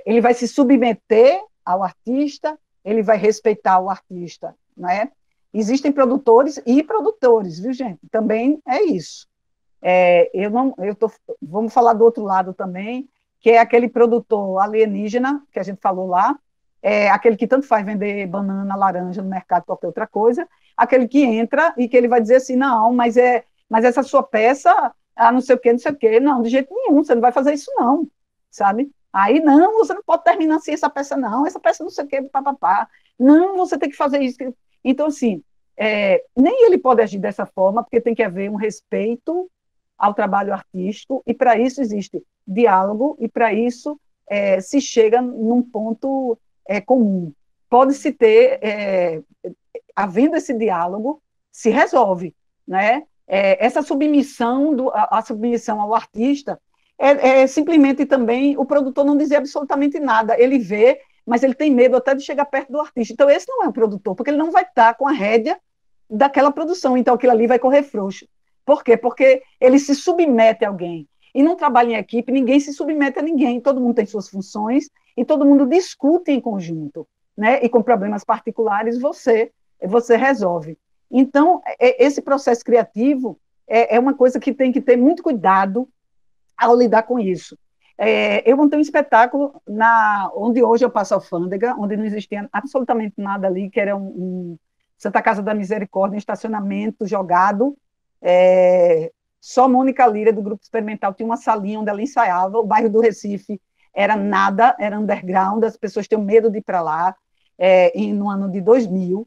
ele vai se submeter ao artista, ele vai respeitar o artista, né? Existem produtores e produtores, viu, gente? Também é isso. Vamos falar do outro lado também, que é aquele produtor alienígena, que a gente falou lá, aquele que tanto faz vender banana, laranja no mercado, qualquer outra coisa, aquele que entra e que ele vai dizer assim, não, mas essa sua peça, não sei o quê, não sei o quê. Não, de jeito nenhum, você não vai fazer isso não, sabe? Aí, não, você não pode terminar assim essa peça não, essa peça não sei o quê, papapá. Não, você tem que fazer isso. Então, assim, nem ele pode agir dessa forma, porque tem que haver um respeito ao trabalho artístico, e para isso existe diálogo, e para isso se chega num ponto comum. Pode-se ter, havendo esse diálogo, se resolve, né? Essa submissão, a submissão ao artista, simplesmente também o produtor não dizer absolutamente nada, ele vê, mas ele tem medo até de chegar perto do artista. Então, esse não é um produtor, porque ele não vai estar com a rédea daquela produção, então aquilo ali vai correr frouxo. Por quê? Porque ele se submete a alguém. E não trabalha em equipe, ninguém se submete a ninguém, todo mundo tem suas funções e todo mundo discute em conjunto, né? E com problemas particulares você resolve. Então, esse processo criativo é uma coisa que tem que ter muito cuidado ao lidar com isso. Eu montei um espetáculo onde hoje eu passo a alfândega, onde não existia absolutamente nada ali, que era um Santa Casa da Misericórdia, um estacionamento jogado, só Mônica Lira, do Grupo Experimental, tinha uma salinha onde ela ensaiava. O bairro do Recife era nada, era underground, as pessoas tinham medo de ir para lá, no ano de 2000,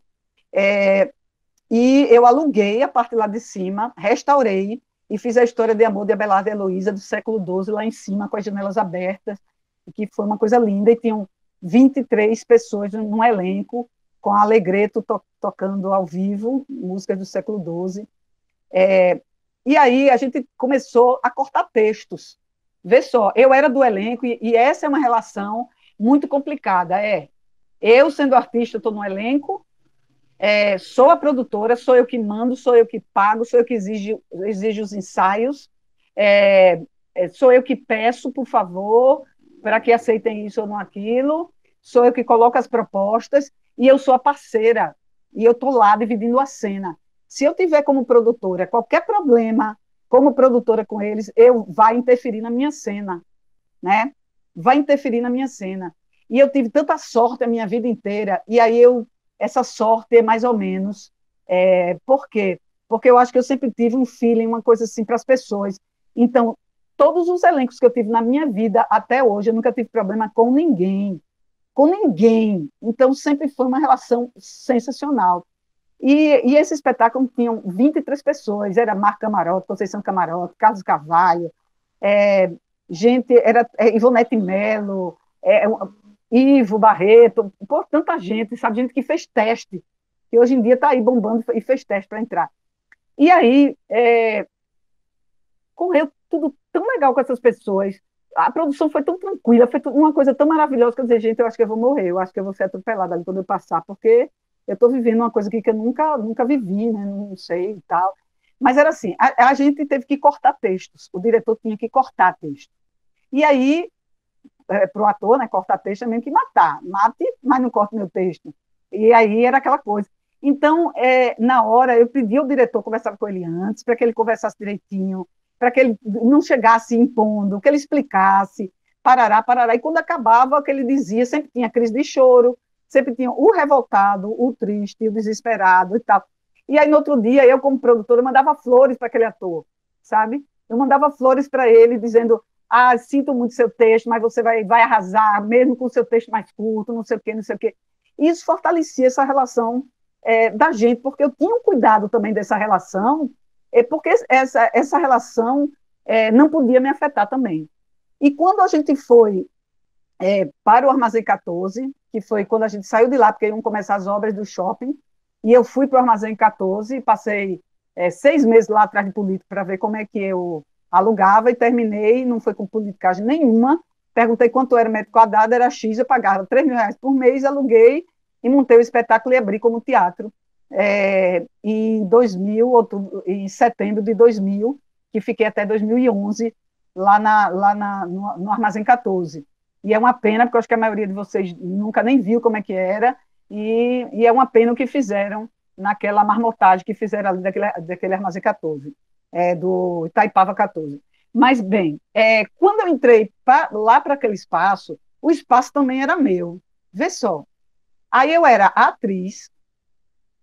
e eu aluguei a parte lá de cima, restaurei, e fiz a história de amor de Abelardo e Heloísa, do século XII, lá em cima, com as janelas abertas, que foi uma coisa linda, e tinham 23 pessoas num elenco, com a Alegreto tocando ao vivo, músicas do século XII. E aí a gente começou a cortar textos. Vê só, eu era do elenco, e essa é uma relação muito complicada. Eu, sendo artista, estou no elenco, sou a produtora, sou eu que mando, sou eu que pago, sou eu que exijo os ensaios, sou eu que peço, por favor, para que aceitem isso ou não aquilo, sou eu que coloco as propostas, e eu sou a parceira, e eu estou lá dividindo a cena. Se eu tiver como produtora qualquer problema, como produtora com eles, vai interferir na minha cena, né? Vai interferir na minha cena. E eu tive tanta sorte a minha vida inteira, e aí essa sorte é mais ou menos. Por quê? Porque eu acho que eu sempre tive um feeling, uma coisa assim para as pessoas. Então, todos os elencos que eu tive na minha vida até hoje, eu nunca tive problema com ninguém. Com ninguém. Então, sempre foi uma relação sensacional. E esse espetáculo tinha 23 pessoas, era Marco Camarote, Conceição Camarote, Carlos Carvalho, era Ivonete Melo, Ivo Barreto, por tanta gente, sabe, gente que fez teste, que hoje em dia está aí bombando e fez teste para entrar. E aí, correu tudo tão legal com essas pessoas, a produção foi tão tranquila, foi uma coisa tão maravilhosa, que eu disse, gente, eu acho que eu vou morrer, eu acho que eu vou ser atropelada ali quando eu passar, porque eu estou vivendo uma coisa aqui que eu nunca vivi, né? Não sei e tal. Mas era assim, a gente teve que cortar textos, o diretor tinha que cortar texto. E aí, para o ator, né, cortar texto é mesmo que matar. Mate, mas não corte meu texto. E aí era aquela coisa. Então, na hora, eu pedi ao diretor, conversava com ele antes, para que ele conversasse direitinho, para que ele não chegasse impondo, que ele explicasse, parará, parará. E quando acabava, o que ele dizia, sempre tinha crise de choro, sempre tinha o revoltado, o triste, o desesperado e tal. E aí, no outro dia, eu, como produtora, mandava flores para aquele ator, sabe? Eu mandava flores para ele, dizendo, sinto muito seu texto, mas você vai arrasar, mesmo com o seu texto mais curto, não sei o quê, não sei o quê. E isso fortalecia essa relação da gente, porque eu tinha um cuidado também dessa relação, porque essa relação não podia me afetar também. E quando a gente foi para o Armazém 14, que foi quando a gente saiu de lá, porque iam começar as obras do shopping, e eu fui para o Armazém 14, passei 6 meses lá atrás de político para ver como é que eu alugava, e terminei, não foi com politicagem nenhuma, perguntei quanto era metro quadrado, era X, eu pagava R$ 3.000 por mês, aluguei, e montei o espetáculo e abri como teatro, em setembro de 2000, que fiquei até 2011 no Armazém 14. E é uma pena, porque eu acho que a maioria de vocês nunca nem viu como é que era, e é uma pena o que fizeram naquela marmotagem que fizeram ali daquele Armazém 14, do Itaipava 14. Mas, bem, quando eu entrei lá para aquele espaço, o espaço também era meu. Vê só. Aí eu era atriz,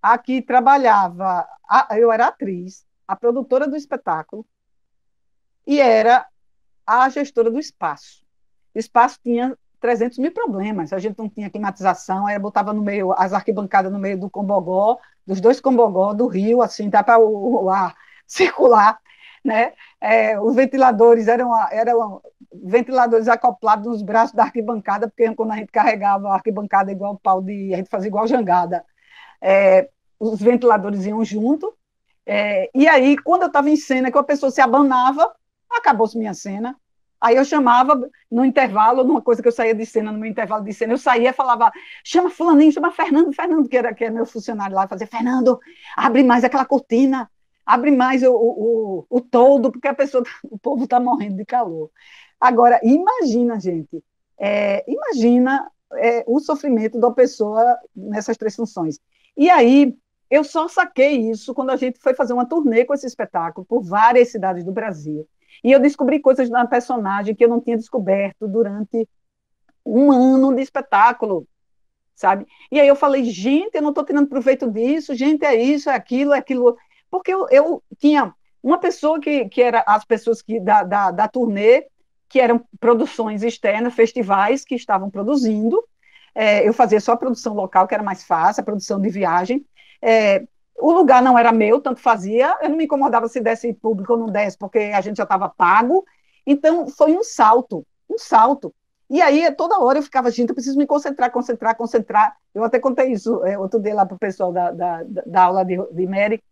aqui trabalhava, eu era atriz, a produtora do espetáculo, e era a gestora do espaço. O espaço tinha 300 mil problemas, a gente não tinha climatização, aí botava no meio, as arquibancadas no meio do combogó, dos dois combogó, do rio, assim, dá para o ar circular, né? Os ventiladores eram ventiladores acoplados nos braços da arquibancada, porque quando a gente carregava a arquibancada igual pau a gente fazia igual jangada. Os ventiladores iam junto, e aí, quando eu estava em cena, que a pessoa se abanava, acabou-se minha cena. Aí eu chamava, no intervalo, numa coisa que eu saía de cena, no meu intervalo de cena, eu saía e falava, chama fulaninho, chama Fernando, que era meu funcionário lá, fazia, Fernando, abre mais aquela cortina, abre mais o toldo, porque o povo está morrendo de calor. Agora, imagina, gente, imagina o sofrimento da pessoa nessas três funções. E aí, eu só saquei isso quando a gente foi fazer uma turnê com esse espetáculo por várias cidades do Brasil. E eu descobri coisas na personagem que eu não tinha descoberto durante um ano de espetáculo, sabe? E aí eu falei, gente, eu não estou tirando proveito disso, gente, é isso, é aquilo. Porque eu tinha uma pessoa que era as pessoas da turnê, que eram produções externas, festivais que estavam produzindo. Eu fazia só a produção local, que era mais fácil, a produção de viagem. O lugar não era meu, tanto fazia, eu não me incomodava se desse público ou não desse, porque a gente já estava pago. Então, foi um salto, um salto. E aí, toda hora eu ficava, gente, eu preciso me concentrar. Eu até contei isso outro dia lá para o pessoal da aula de Mary,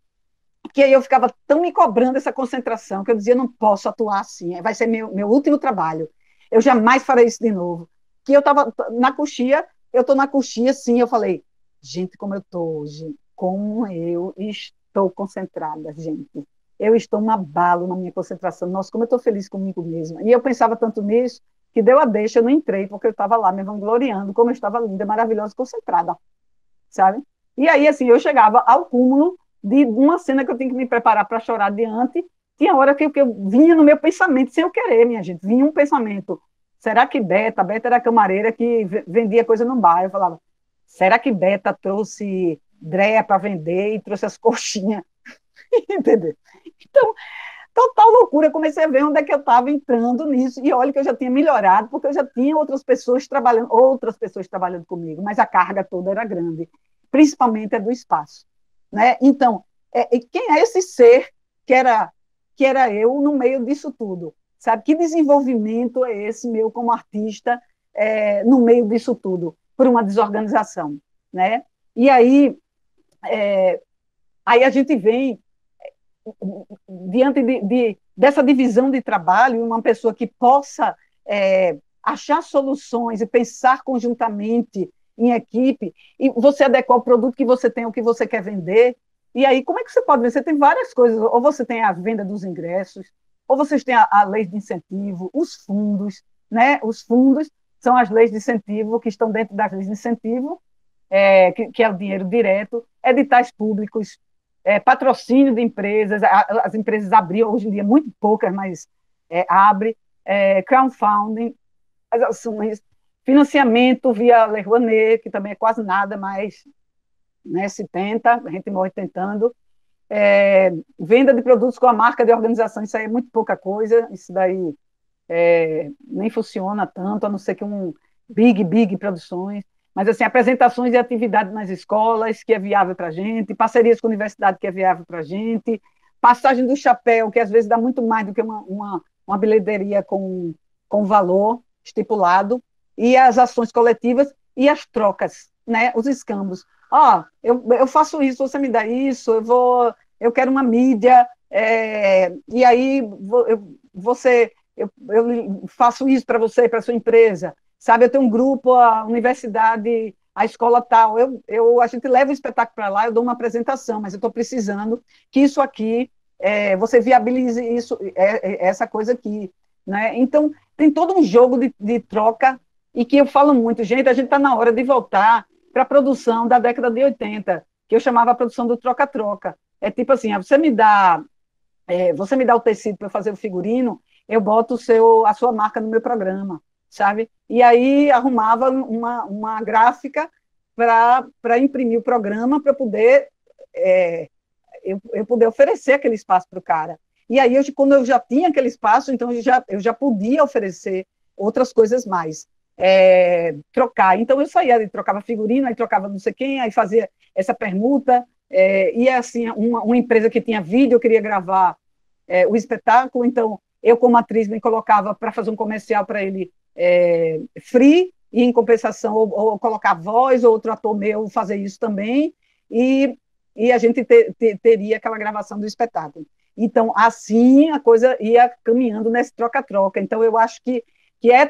que aí eu ficava tão me cobrando essa concentração, que eu dizia, não posso atuar assim, vai ser meu último trabalho, eu jamais farei isso de novo. Que eu estava na coxia, eu estou na coxia, sim, eu falei, gente, como eu estou hoje, como eu estou concentrada, gente. Eu estou um abalo na minha concentração. Nossa, como eu estou feliz comigo mesma. E eu pensava tanto nisso, que deu a deixa, eu não entrei, porque eu estava lá me vangloriando, como eu estava linda, maravilhosa, concentrada, sabe? E aí, assim, eu chegava ao cúmulo de uma cena que eu tinha que me preparar para chorar diante. Tinha hora que eu vinha no meu pensamento, sem eu querer, minha gente, vinha um pensamento. Será que Beta era a camareira que vendia coisa no bar? Eu falava, será que Beta trouxe Dréia para vender e trouxe as coxinhas? Entendeu? Então, total loucura, eu comecei a ver onde é que eu estava entrando nisso, e olha que eu já tinha melhorado, porque eu já tinha outras pessoas trabalhando comigo, mas a carga toda era grande, principalmente a do espaço, né? Então, quem é esse ser que era eu no meio disso tudo? Sabe? Que desenvolvimento é esse meu como artista no meio disso tudo? Por uma desorganização, né? E aí a gente vem diante dessa divisão de trabalho, uma pessoa que possa achar soluções e pensar conjuntamente em equipe, e você adequar o produto que você tem ao que você quer vender. E aí, como é que você pode ver? Você tem várias coisas, ou você tem a venda dos ingressos, ou vocês têm a lei de incentivo, os fundos, né? Os fundos são as leis de incentivo que estão dentro das leis de incentivo, que é o dinheiro direto, editais públicos, patrocínio de empresas, as empresas abriam, hoje em dia muito poucas, mas abre, crowdfunding, as ações, financiamento via Lei Rouanet, que também é quase nada, mas né, se tenta, a gente morre tentando, venda de produtos com a marca de organização, isso aí é muito pouca coisa, isso daí nem funciona tanto, a não ser que big produções, mas assim, apresentações e atividades nas escolas, que é viável para a gente, parcerias com a universidade, que é viável para a gente, passagem do chapéu, que às vezes dá muito mais do que uma bilheteria com valor estipulado, e as ações coletivas e as trocas, né, os escambos. Eu faço isso, você me dá isso, eu quero uma mídia, e aí eu faço isso para você, para a sua empresa, sabe? Eu tenho um grupo, a universidade, a escola tal, a gente leva o espetáculo para lá, eu dou uma apresentação, mas eu estou precisando que isso aqui você viabilize isso, essa coisa aqui, né? Então, tem todo um jogo de troca, e que eu falo muito, gente, a gente está na hora de voltar para a produção da década de 80, que eu chamava a produção do troca-troca. É tipo assim, você me dá o tecido para fazer o figurino, eu boto a sua marca no meu programa, sabe? E aí arrumava uma gráfica para imprimir o programa, para poder eu poder oferecer aquele espaço para o cara. E aí, quando eu já tinha aquele espaço, então eu já podia oferecer outras coisas mais. Trocar. Então, eu saía, trocava figurino, aí trocava não sei quem, aí fazia essa permuta, e assim, uma empresa que tinha vídeo, eu queria gravar o espetáculo, então eu, como atriz, me colocava para fazer um comercial para ele free, e em compensação, ou colocar voz, ou outro ator meu fazer isso também, e a gente teria aquela gravação do espetáculo. Então, assim, a coisa ia caminhando nesse troca-troca. Então, eu acho que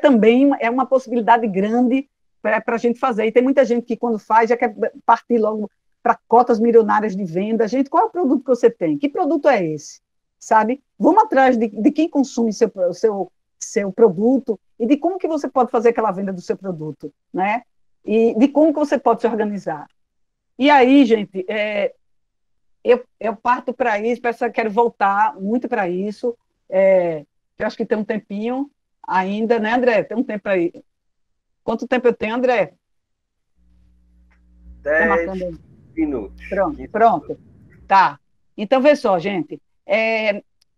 também uma possibilidade grande para a gente fazer. E tem muita gente que, quando faz, já quer partir logo para cotas milionárias de venda. Gente, qual é o produto que você tem? Que produto é esse? Sabe? Vamos atrás de quem consome seu produto e de como que você pode fazer aquela venda do seu produto, né? E de como que você pode se organizar. E aí, gente, eu parto para isso, quero voltar muito para isso. Eu acho que tem um tempinho ainda, né, André? Tem um tempo aí. Quanto tempo eu tenho, André? Está 10 marcando aí. minutos. Pronto. Tá. Então, vê só, gente.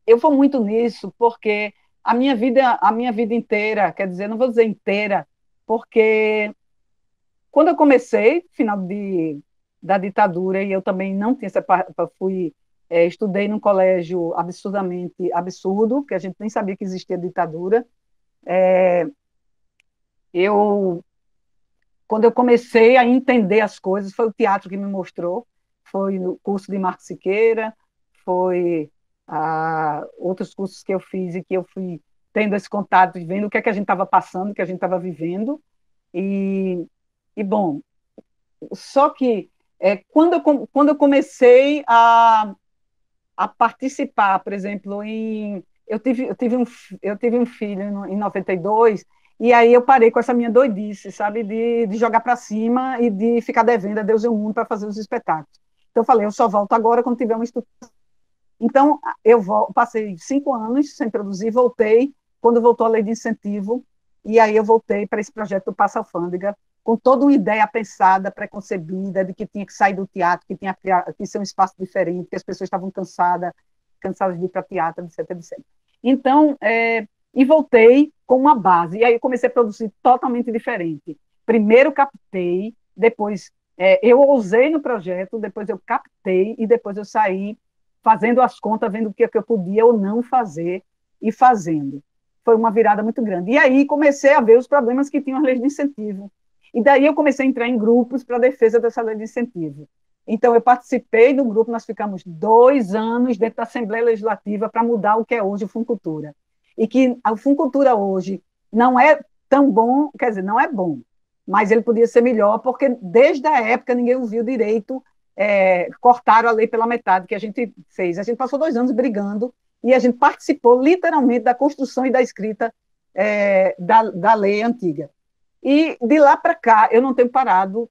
Eu vou muito nisso porque a minha vida inteira, quer dizer, não vou dizer inteira, porque quando eu comecei, final da ditadura, e eu também não tinha estudei num colégio absurdamente absurdo, que a gente nem sabia que existia ditadura. Quando eu comecei a entender as coisas, foi o teatro que me mostrou, foi no curso de Marco Siqueira, foi outros cursos que eu fiz e que eu fui tendo esse contato, vendo o que é que a gente estava passando, o que a gente estava vivendo. Bom, só que quando eu comecei a participar, por exemplo, eu tive um filho em 92, e aí eu parei com essa minha doidice, sabe, de jogar para cima e de ficar devendo a Deus e o mundo para fazer os espetáculos. Então eu falei, eu só volto agora quando tiver uma estrutura. Então passei 5 anos sem produzir, voltei quando voltou a lei de incentivo, e aí eu voltei para esse projeto do Passa Alfândega, com toda uma ideia pensada, preconcebida, de que tinha que sair do teatro, que tinha que ser um espaço diferente, que as pessoas estavam cansadas de ir para teatro, etc, etc. Então, e voltei com uma base, e aí comecei a produzir totalmente diferente. Primeiro captei, depois eu ousei no projeto, depois eu captei, e depois eu saí fazendo as contas, vendo o que eu podia ou não fazer, e fazendo. Foi uma virada muito grande. E aí comecei a ver os problemas que tinham as leis de incentivo. E daí eu comecei a entrar em grupos para a defesa dessa lei de incentivo. Então, eu participei do grupo, nós ficamos 2 anos dentro da Assembleia Legislativa para mudar o que é hoje o Funcultura. E que a Funcultura hoje não é tão bom, quer dizer, não é bom, mas ele podia ser melhor, porque desde a época ninguém ouviu direito, cortaram a lei pela metade, que a gente fez. A gente passou 2 anos brigando e a gente participou literalmente da construção e da escrita da lei antiga. E de lá para cá, eu não tenho parado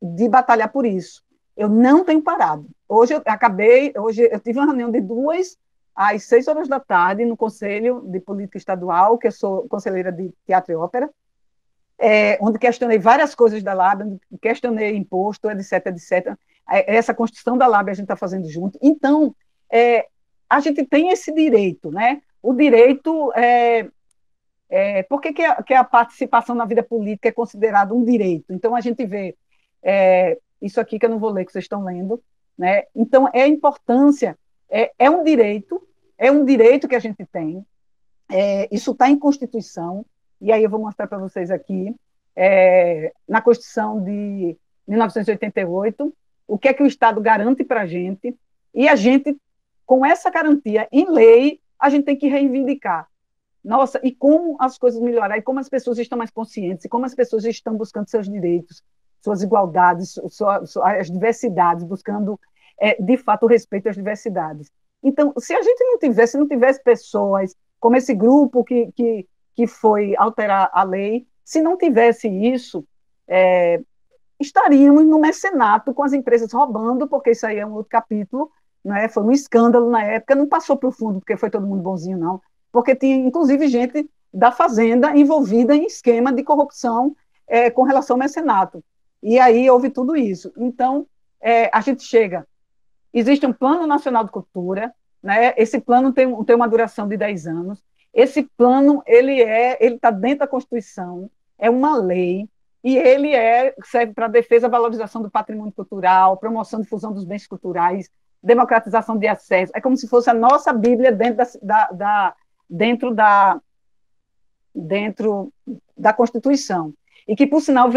de batalhar por isso. Eu não tenho parado. Hoje eu tive uma reunião de 2 às 6 horas da tarde no Conselho de Política Estadual, que eu sou conselheira de Teatro e Ópera, onde questionei várias coisas da LAB, questionei imposto, etc, etc. Essa construção da LAB a gente está fazendo junto. Então, a gente tem esse direito, né? O direito... por que a participação na vida política é considerada um direito? Então, a gente vê isso aqui que eu não vou ler, que vocês estão lendo, né? Então, a importância, é um direito que a gente tem, isso está em Constituição, e aí eu vou mostrar para vocês aqui, na Constituição de 1988, o que é que o Estado garante para a gente, e a gente, com essa garantia em lei, a gente tem que reivindicar. Nossa, e como as coisas melhoraram, e como as pessoas estão mais conscientes, e como as pessoas estão buscando seus direitos, suas igualdades, as diversidades, buscando, de fato, o respeito às diversidades. Então, se a gente não tivesse, se não tivesse pessoas como esse grupo que foi alterar a lei, se não tivesse isso, é, estaríamos no mecenato com as empresas roubando, porque isso aí é um outro capítulo, né? Foi um escândalo na época, não passou para o fundo porque foi todo mundo bonzinho, não, porque tinha, inclusive, gente da Fazenda envolvida em esquema de corrupção com relação ao mecenato. E aí houve tudo isso. Então, a gente chega, existe um Plano Nacional de Cultura, né? Esse plano tem uma duração de 10 anos, esse plano ele está dentro da Constituição, é uma lei, e ele serve para a defesa e valorização do patrimônio cultural, promoção e difusão dos bens culturais, democratização de acesso. É como se fosse a nossa Bíblia dentro da Constituição. E que, por sinal,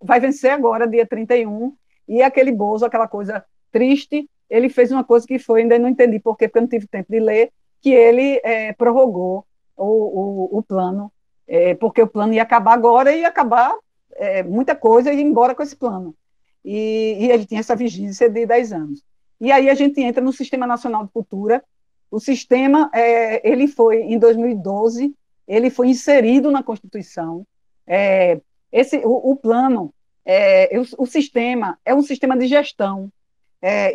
vai vencer agora, dia 31, e aquele Bozo, aquela coisa triste, ele fez uma coisa que foi, ainda não entendi por quê, porque eu não tive tempo de ler, que ele prorrogou o plano, porque o plano ia acabar agora e ia acabar muita coisa e ir embora com esse plano. E ele tinha essa vigência de 10 anos. E aí a gente entra no Sistema Nacional de Cultura. O sistema, ele foi, em 2012, ele foi inserido na Constituição. O plano, o sistema é um sistema de gestão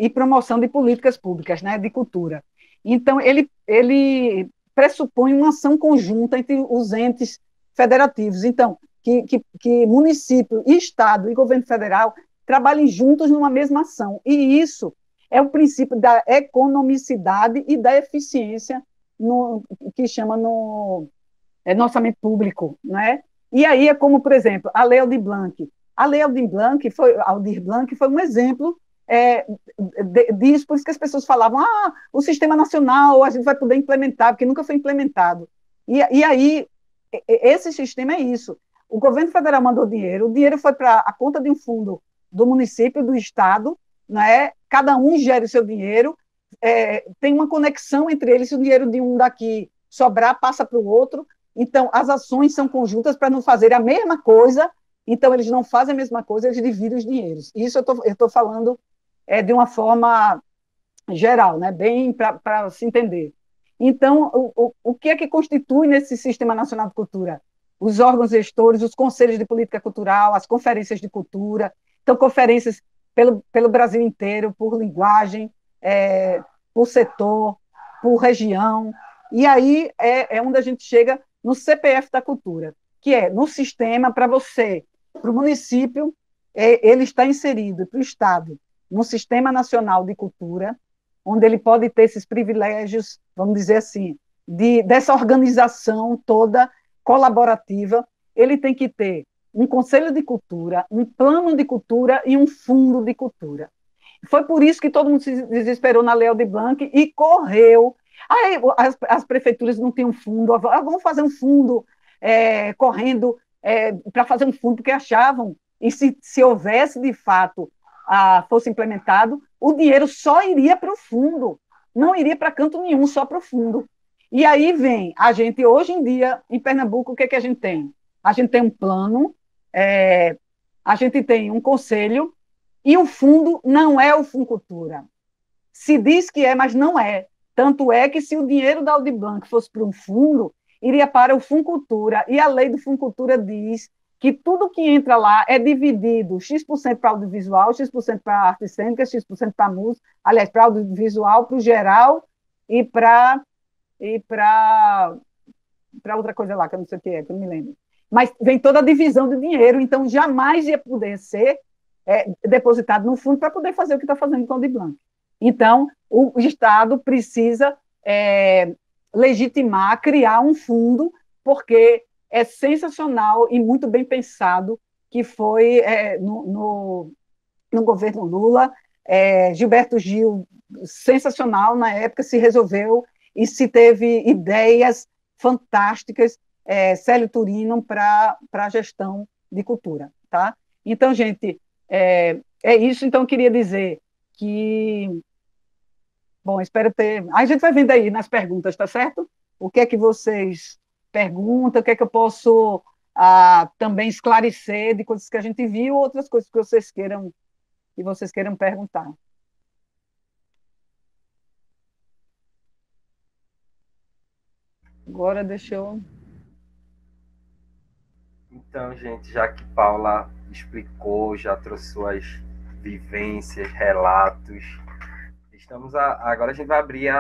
e promoção de políticas públicas, né, de cultura. Então, ele pressupõe uma ação conjunta entre os entes federativos. Então, que município, Estado e governo federal trabalhem juntos numa mesma ação. E isso é o princípio da economicidade e da eficiência que chama no orçamento público, né? E aí é como, por exemplo, a Lei Aldir Blanc. A Lei Aldir Blanc foi um exemplo disso, por isso que as pessoas falavam, o sistema nacional a gente vai poder implementar, porque nunca foi implementado. E aí, esse sistema é isso. O governo federal mandou dinheiro, o dinheiro foi para a conta de um fundo do município, do estado, né? Cada um gera o seu dinheiro, tem uma conexão entre eles, se o dinheiro de um daqui sobrar, passa para o outro, então as ações são conjuntas para não fazer a mesma coisa, então eles não fazem a mesma coisa, eles dividem os dinheiros. Isso eu estou falando de uma forma geral, né? Bem para se entender. Então, o que é que constitui nesse Sistema Nacional de Cultura? Os órgãos gestores, os conselhos de política cultural, as conferências de cultura, então, conferências pelo Brasil inteiro, por linguagem, por setor, por região, e aí é onde a gente chega no CPF da cultura, que é no sistema para você, para o município, ele está inserido, para o Estado, no Sistema Nacional de Cultura, onde ele pode ter esses privilégios, vamos dizer assim, dessa organização toda colaborativa, ele tem que ter um conselho de cultura, um plano de cultura e um fundo de cultura. Foi por isso que todo mundo se desesperou na Lei Aldir Blanc e correu. Aí as prefeituras não tinham fundo, vamos fazer um fundo correndo para fazer um fundo, porque achavam, e se houvesse de fato, fosse implementado, o dinheiro só iria para o fundo, não iria para canto nenhum, só para o fundo. E aí vem, a gente, hoje em dia, em Pernambuco, o que a gente tem? A gente tem um plano, a gente tem um conselho, e o fundo não é o Funcultura. Se diz que é, mas não é. Tanto é que se o dinheiro da Aldir Blanc fosse para um fundo, iria para o Funcultura, e a lei do Funcultura diz que tudo que entra lá é dividido, X% para audiovisual, X% para arte cênica, X% para música, aliás, para audiovisual, para o geral e para outra coisa lá, que eu não sei o que é, que eu não me lembro. Mas vem toda a divisão de dinheiro, então jamais ia poder ser depositado no fundo para poder fazer o que está fazendo com o Aldir Blanc. Então, o Estado precisa legitimar, criar um fundo, porque é sensacional e muito bem pensado, que foi no governo Lula, Gilberto Gil, sensacional na época, se resolveu e se teve ideias fantásticas, Célio Turino, para a gestão de cultura. Tá? Então, gente, é isso. Então, eu queria dizer que... Bom, espero ter... A gente vai vendo aí nas perguntas, tá certo? O que é que vocês perguntam, o que é que eu posso também esclarecer de coisas que a gente viu, outras coisas que vocês queiram perguntar. Agora deixa eu... Então, gente, já que Paula explicou, já trouxe suas vivências, relatos, agora a gente vai abrir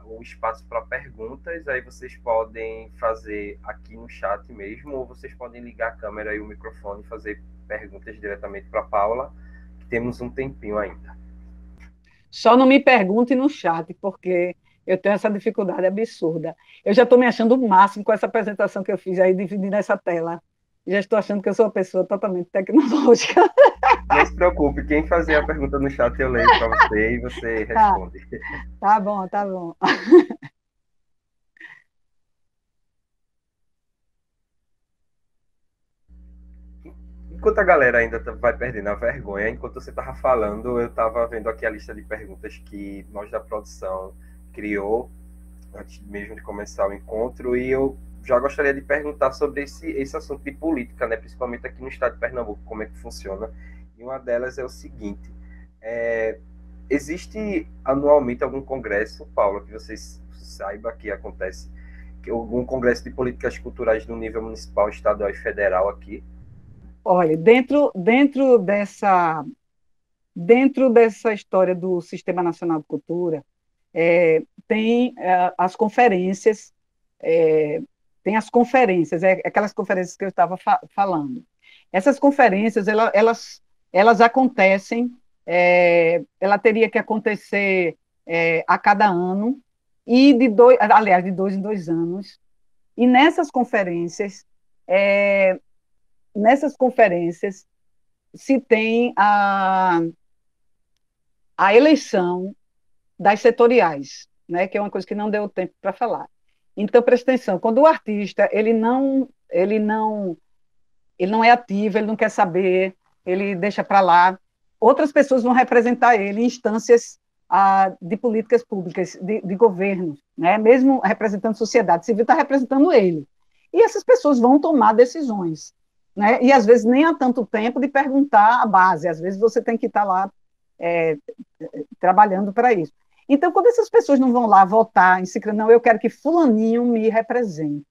o espaço para perguntas, aí vocês podem fazer aqui no chat mesmo, ou vocês podem ligar a câmera e o microfone e fazer perguntas diretamente para Paula, que temos um tempinho ainda. Só não me pergunte no chat, porque eu tenho essa dificuldade absurda. Eu já estou me achando o máximo com essa apresentação que eu fiz aí, dividindo essa tela. Já estou achando que eu sou uma pessoa totalmente tecnológica. Não se preocupe, quem fazer a pergunta no chat eu leio para você e você Tá, responde. tá bom, tá bom. Enquanto a galera ainda vai perdendo a vergonha, enquanto você estava falando, eu estava vendo aqui a lista de perguntas que nós da produção criou antes mesmo de começar o encontro, e eu já gostaria de perguntar sobre esse assunto de política, né, principalmente aqui no estado de Pernambuco, como é que funciona. E uma delas é o seguinte: existe anualmente algum congresso, Paula, que você saiba que acontece, algum congresso de políticas culturais no nível municipal, estadual e federal aqui? Olha, dentro dessa história do Sistema Nacional de Cultura, tem as conferências, é, aquelas conferências que eu estava falando. Essas conferências, elas acontecem, ela teria que acontecer a cada ano, e aliás, de 2 em 2 anos, e nessas conferências se tem a eleição das setoriais, né, que é uma coisa que não deu tempo para falar. Então, presta atenção, quando o artista ele não é ativo, ele não quer saber, ele deixa para lá, outras pessoas vão representar ele em instâncias de políticas públicas, de governo, né? Mesmo representando a sociedade civil, está representando ele. E essas pessoas vão tomar decisões, né? E às vezes nem há tanto tempo de perguntar a base, às vezes você tem que estar lá é, trabalhando para isso. Então, quando essas pessoas não vão lá votar em Cicrano, não, eu quero que fulaninho me represente,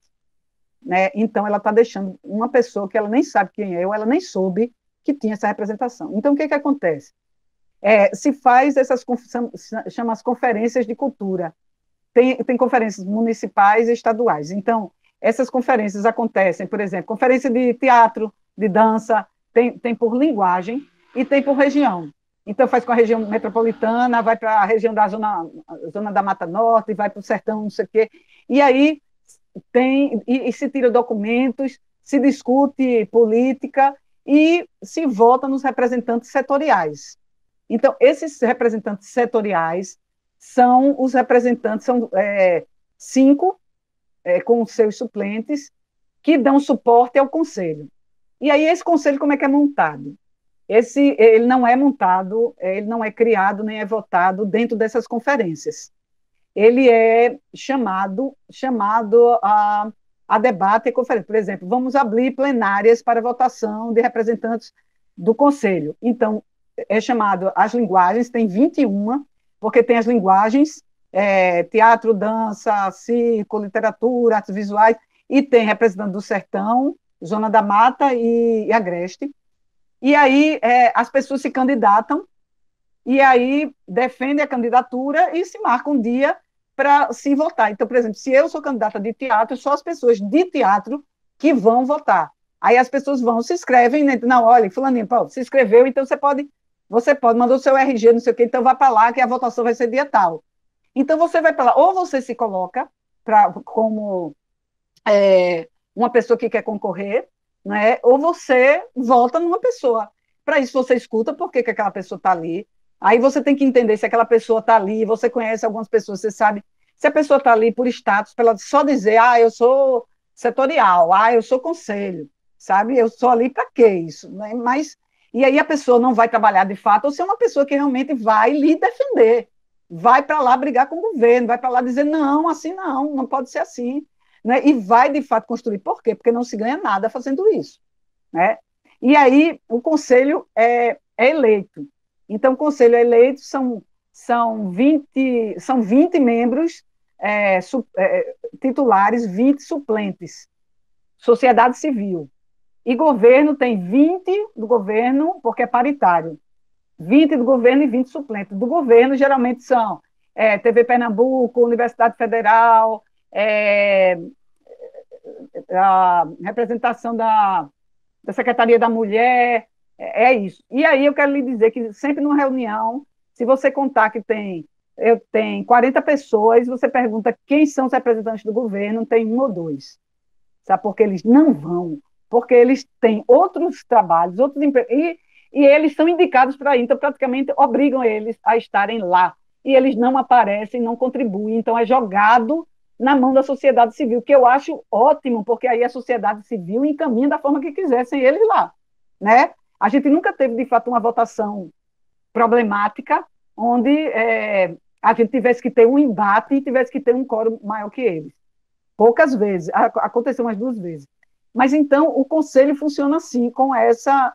né? Então, ela está deixando uma pessoa que ela nem sabe quem é, ou ela nem soube que tinha essa representação. Então, o que acontece? Se faz chama as conferências de cultura. Tem conferências municipais e estaduais. Então, essas conferências acontecem, por exemplo, conferência de teatro, de dança, tem por linguagem e tem por região. Então, faz com a região metropolitana, vai para a região da zona da Mata Norte, vai para o sertão, não sei o quê. E aí e se tira documentos, se discute política e se vota nos representantes setoriais. Então, esses representantes setoriais são os representantes, são 5, com os seus suplentes, que dão suporte ao conselho. E aí, esse conselho, como é que é montado? Ele não é montado, ele não é criado, nem é votado dentro dessas conferências. Ele é chamado a debate e conferência. Por exemplo, vamos abrir plenárias para votação de representantes do conselho. Então, é chamado as linguagens, tem 21, porque tem as linguagens, teatro, dança, circo, literatura, artes visuais, e tem representante do sertão, zona da mata e agreste. E aí as pessoas se candidatam, e aí defendem a candidatura e se marca um dia para se votar. Então, por exemplo, se eu sou candidata de teatro, só as pessoas de teatro que vão votar. Aí as pessoas vão, se inscrevem, né? Não, olha, fulaninho, Paulo, se inscreveu, então você pode, mandou o seu RG, não sei o quê, então vai para lá que a votação vai ser dia tal. Então você vai para lá, ou você se coloca como uma pessoa que quer concorrer, né? Ou você vota numa pessoa. Para isso você escuta por que aquela pessoa está ali. Aí você tem que entender se aquela pessoa está ali, você conhece algumas pessoas, você sabe se a pessoa está ali por status, para ela só dizer, eu sou setorial, eu sou conselho, sabe? Eu sou ali para quê isso? Né? Mas, e aí a pessoa não vai trabalhar de fato, ou se é uma pessoa que realmente vai lhe defender, vai para lá brigar com o governo, vai para lá dizer, não, assim não pode ser assim, né? E vai de fato construir. Por quê? Porque não se ganha nada fazendo isso, né? E aí o conselho é eleito. Então, o conselho é eleito, são 20 membros titulares, 20 suplentes. Sociedade civil. E governo tem 20 do governo, porque é paritário. 20 do governo e 20 suplentes. Do governo, geralmente são TV Pernambuco, Universidade Federal, a representação da Secretaria da Mulher, é isso. E aí eu quero lhe dizer que sempre numa reunião, se você contar que eu tenho 40 pessoas, você pergunta quem são os representantes do governo, tem um ou dois. Sabe? Porque eles não vão, porque eles têm outros trabalhos, outros empregos, e eles são indicados para ir, então praticamente obrigam eles a estarem lá. E eles não aparecem, não contribuem, então é jogado na mão da sociedade civil, que eu acho ótimo, porque aí a sociedade civil encaminha da forma que quiser, sem eles lá. Né? A gente nunca teve, de fato, uma votação problemática, onde a gente tivesse que ter um embate e tivesse que ter um quórum maior que eles. Poucas vezes, aconteceu umas 2 vezes. Mas então o conselho funciona assim, com essa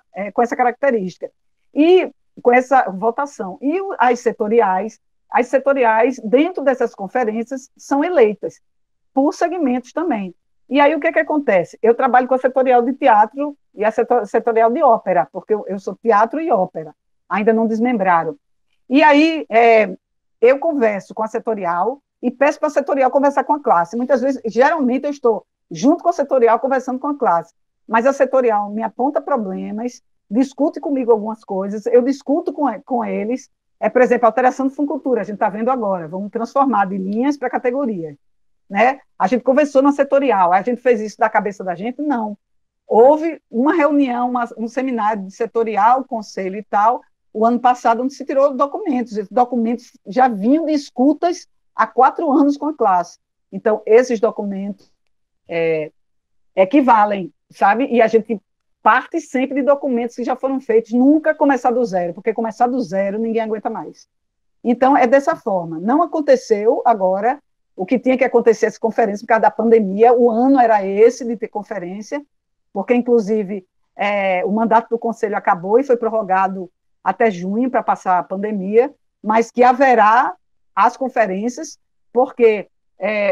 característica. E com essa votação. E as setoriais, dentro dessas conferências, são eleitas por segmentos também. E aí o que acontece? Eu trabalho com a setorial de teatro e a setorial de ópera, porque eu sou teatro e ópera, ainda não desmembraram. E aí eu converso com a setorial e peço para a setorial conversar com a classe. Muitas vezes, geralmente, eu estou junto com a setorial conversando com a classe, mas a setorial me aponta problemas, discute comigo algumas coisas, eu discuto com eles, por exemplo, a alteração de funcultura, a gente está vendo agora, vamos transformar de linhas para categorias. Né? A gente conversou na setorial, a gente fez isso da cabeça da gente? Não. Houve uma reunião, um seminário de setorial, conselho e tal, o ano passado, onde se tirou documentos. Esses documentos já vinham de escutas há 4 anos com a classe. Então, esses documentos equivalem, sabe? E a gente parte sempre de documentos que já foram feitos, nunca começar do zero, porque começar do zero ninguém aguenta mais. Então, é dessa forma. Não aconteceu agora o que tinha que acontecer essa conferência por causa da pandemia, o ano era esse de ter conferência, porque, inclusive, o mandato do Conselho acabou e foi prorrogado até junho para passar a pandemia, mas que haverá as conferências, porque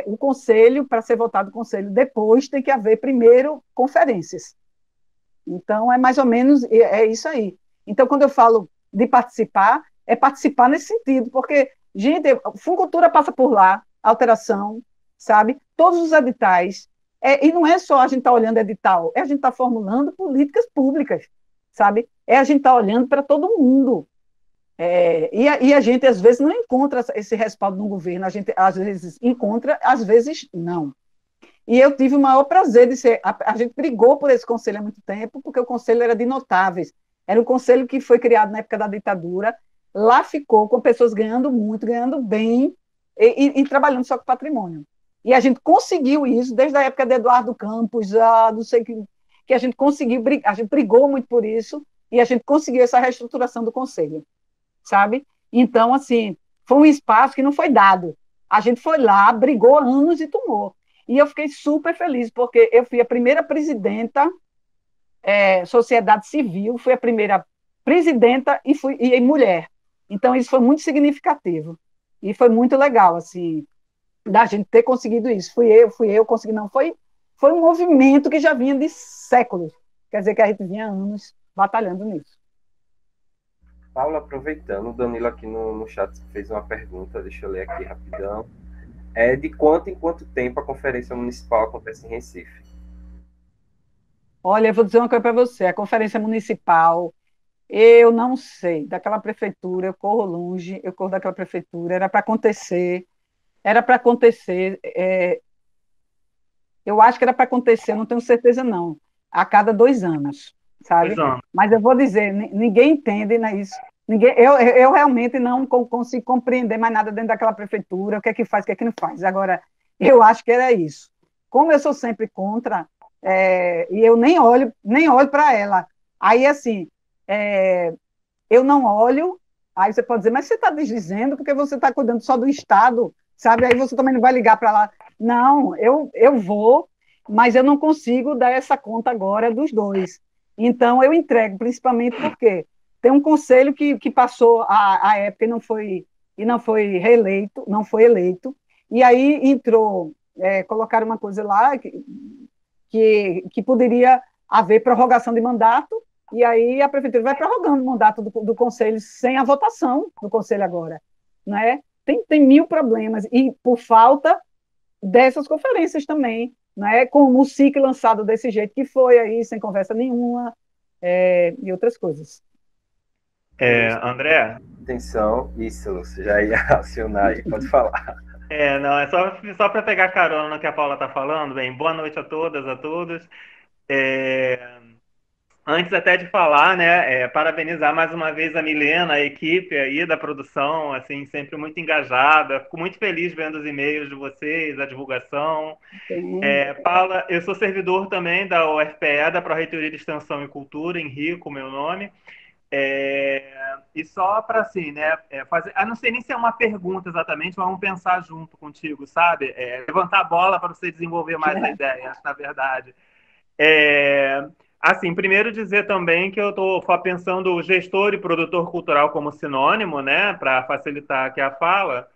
o Conselho, para ser votado o Conselho depois, tem que haver primeiro conferências. Então, é mais ou menos isso aí. Então, quando eu falo de participar, é participar nesse sentido, porque, gente, Funcultura passa por lá, alteração, sabe? Todos os editais. E não é só a gente estar olhando edital, a gente está formulando políticas públicas, sabe? A gente está olhando para todo mundo. E a gente, às vezes, não encontra esse respaldo no governo, a gente, às vezes, encontra, às vezes, não. E eu tive o maior prazer de ser. A gente brigou por esse conselho há muito tempo, porque o conselho era de notáveis. Era um conselho que foi criado na época da ditadura, lá ficou com pessoas ganhando muito, ganhando bem, e trabalhando só com patrimônio. E a gente conseguiu isso desde a época de Eduardo Campos, não sei que a gente conseguiu, a gente brigou muito por isso, e a gente conseguiu essa reestruturação do conselho, sabe? Então, assim, foi um espaço que não foi dado. A gente foi lá, brigou anos e tomou. E eu fiquei super feliz, porque eu fui a primeira presidenta, sociedade civil, fui a primeira presidenta e mulher. Então, isso foi muito significativo. E foi muito legal, assim, da gente ter conseguido isso. Fui eu, consegui, não. Foi um movimento que já vinha de séculos. Quer dizer que a gente vinha anos batalhando nisso. Paula, aproveitando, o Danilo aqui no chat fez uma pergunta, deixa eu ler aqui rapidão. De quanto em quanto tempo a Conferência Municipal acontece em Recife? Olha, eu vou dizer uma coisa para você, a Conferência Municipal, eu não sei, daquela prefeitura, eu corro longe, eu corro daquela prefeitura, era para acontecer, eu acho que era para acontecer, não tenho certeza não, a cada 2 anos, sabe? 2 anos. Mas eu vou dizer, ninguém entende isso, eu realmente não consigo compreender mais nada dentro daquela prefeitura, o que é que faz, o que é que não faz. Agora, eu acho que era isso. Como eu sou sempre contra, e eu nem olho para ela, aí assim, eu não olho, aí você pode dizer, mas você está desdizendo porque você está cuidando só do Estado, sabe? Aí você também não vai ligar para lá. Não, eu vou, mas eu não consigo dar essa conta agora dos dois. Então, eu entrego, principalmente porque tem um conselho que passou a época e não foi reeleito, não foi eleito, E aí entrou, colocaram uma coisa lá que poderia haver prorrogação de mandato, e aí a prefeitura vai prorrogando o mandato do conselho sem a votação do conselho agora, né? Tem mil problemas, e por falta dessas conferências também, né? Com o SIC lançado desse jeito que foi aí, sem conversa nenhuma, e outras coisas. André, Atenção, isso, você já ia acionar aí, pode falar. não, é só para pegar carona no que a Paula está falando. Bem, boa noite a todas, a todos. É, Antes até de falar, né, parabenizar mais uma vez a Milena, a equipe aí da produção, assim, sempre muito engajada. Fico muito feliz vendo os e-mails de vocês, a divulgação. Paula, eu sou servidor também da UFPE, da Pró-Reitoria de Extensão e Cultura, Henrico, meu nome. E só para assim, né, fazer, não sei nem se é uma pergunta exatamente, vamos pensar junto contigo, sabe? Levantar a bola para você desenvolver mais a ideia, acho, na verdade. Assim, primeiro dizer também que eu estou pensando o gestor e produtor cultural como sinônimo, né, para facilitar aqui a fala.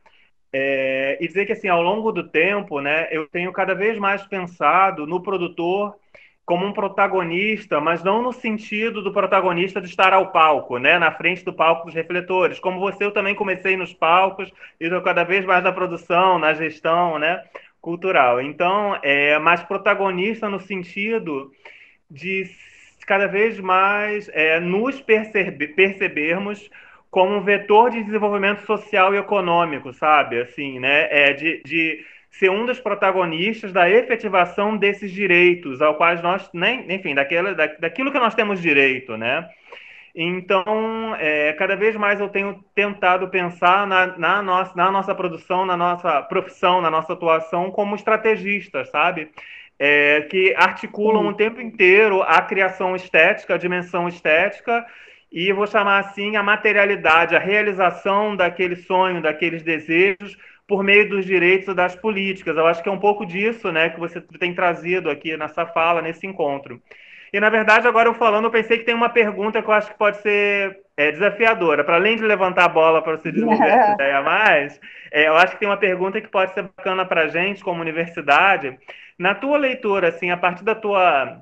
E dizer que, assim, ao longo do tempo, né, eu tenho cada vez mais pensado no produtor como um protagonista, mas não no sentido do protagonista de estar ao palco, né, na frente do palco dos refletores. Como você, eu também comecei nos palcos e estou cada vez mais na produção, na gestão, né, cultural. Então, mais protagonista no sentido de cada vez mais nos percebermos como um vetor de desenvolvimento social e econômico, sabe? Assim, né? De ser um dos protagonistas da efetivação desses direitos, ao quais nós, nem, enfim, daquilo que nós temos direito, né? Então, cada vez mais eu tenho tentado pensar na nossa produção, na nossa profissão, na nossa atuação como estrategistas, sabe? Que articulam o tempo inteiro a criação estética, a dimensão estética, e eu vou chamar assim a materialidade, a realização daquele sonho, daqueles desejos, por meio dos direitos e das políticas. Eu acho que é um pouco disso, né, que você tem trazido aqui nessa fala, nesse encontro. E, na verdade, agora eu falando, eu pensei que tem uma pergunta que eu acho que pode ser desafiadora. Para além de levantar a bola para você desenvolver essa ideia a mais, eu acho que tem uma pergunta que pode ser bacana para a gente, como universidade. Na tua leitura, assim, a partir da tua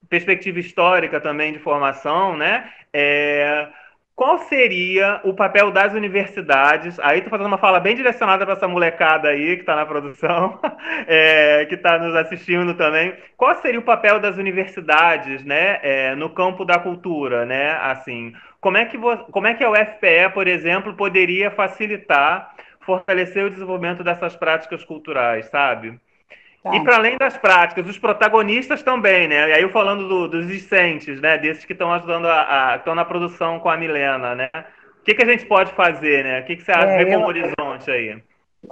perspectiva histórica também de formação, né? Qual seria o papel das universidades? Aí estou fazendo uma fala bem direcionada para essa molecada aí que está na produção, que está nos assistindo também. Qual seria o papel das universidades, né, no campo da cultura, né? Assim, como é que a UFPE, por exemplo, poderia facilitar, fortalecer o desenvolvimento dessas práticas culturais, sabe? E Tá. para além das práticas, os protagonistas também, né? E aí eu falando dos discentes, né? Desses que estão ajudando estão na produção com a Milena, né? O que a gente pode fazer, né? O que você acha, vê como horizonte aí?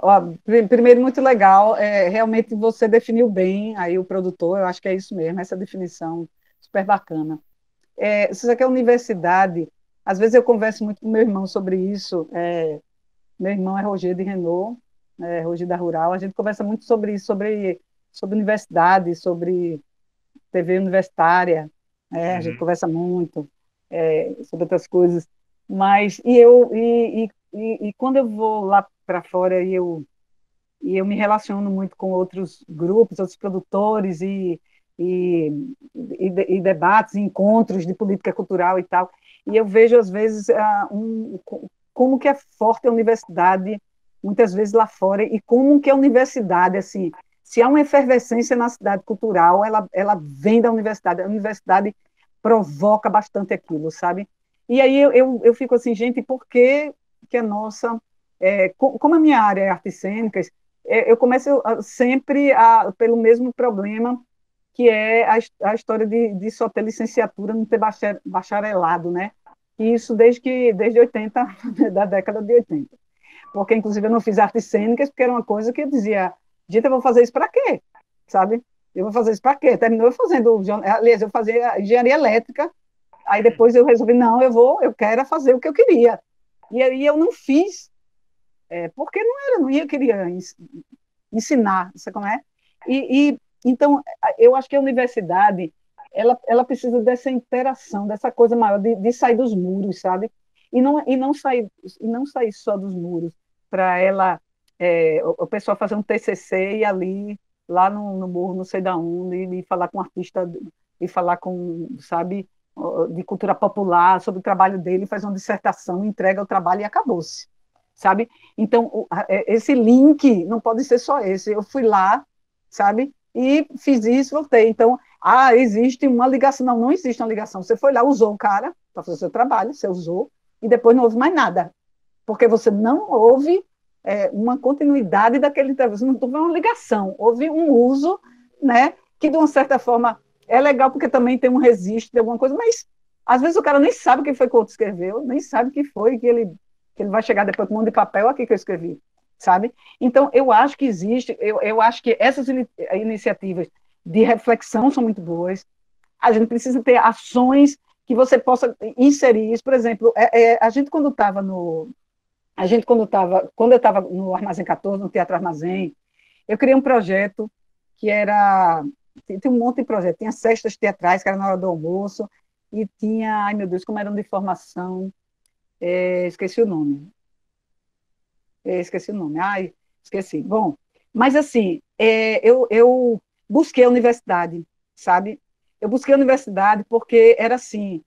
Ó, primeiro, muito legal, realmente você definiu bem aí o produtor, eu acho que é isso mesmo, essa definição super bacana. Se você quer universidade, às vezes eu converso muito com meu irmão sobre isso, meu irmão é Roger de Renault, Roger da Rural, a gente conversa muito sobre isso, sobre universidade, sobre TV universitária, a gente conversa muito sobre outras coisas, mas e quando eu vou lá para fora e eu me relaciono muito com outros grupos, outros produtores e, e debates, encontros de política cultural e tal, e eu vejo às vezes como que é forte a universidade muitas vezes lá fora e como que a universidade, assim, se há uma efervescência na cidade cultural, ela vem da universidade, a universidade provoca bastante aquilo, sabe? E aí eu fico assim, gente, por que a nossa... como a minha área é artes cênicas, eu começo sempre pelo mesmo problema, que é a história de só ter licenciatura, não ter bacharelado, né? E isso desde 80, da década de 80. Porque, inclusive, eu não fiz artes cênicas, porque era uma coisa que eu dizia, gente, eu vou fazer isso para quê? Sabe? Eu vou fazer isso para quê? Terminou eu fazendo, aliás, eu fazia engenharia elétrica, aí depois eu resolvi, não, eu quero fazer o que eu queria. E aí eu não fiz, porque não ia queria ensinar, sabe como é? Então, eu acho que a universidade, ela precisa dessa interação, dessa coisa maior, de sair dos muros, sabe? E não sair só dos muros, para ela o pessoal fazer um TCC e ali, lá no morro, não sei da onde, e falar com um artista, e falar com, sabe, de cultura popular, sobre o trabalho dele, faz uma dissertação, entrega o trabalho e acabou-se, sabe? Então, esse link não pode ser só esse. Eu fui lá, sabe, e fiz isso, voltei. Então, existe uma ligação. Não, não existe uma ligação. Você foi lá, usou o cara para fazer o seu trabalho, você usou, e depois não houve mais nada, porque você não houve uma continuidade daquele entrevista, não houve uma ligação, houve um uso, né, que de uma certa forma é legal porque também tem um registro de alguma coisa, mas às vezes o cara nem sabe quem foi que o outro escreveu, nem sabe o que foi, que ele vai chegar depois com um monte de papel aqui que eu escrevi, sabe? Então, eu acho que existe, eu acho que essas iniciativas de reflexão são muito boas, a gente precisa ter ações que você possa inserir isso, por exemplo, a gente quando estava no quando eu estava no Armazém 14, no Teatro Armazém, eu criei um projeto que era, tinha um monte de projeto, tinha cestas teatrais, que era na hora do almoço, e tinha, ai meu Deus, como eram de formação, esqueci o nome, esqueci. Bom, mas assim, eu busquei a universidade, sabe? Eu busquei a universidade porque era assim,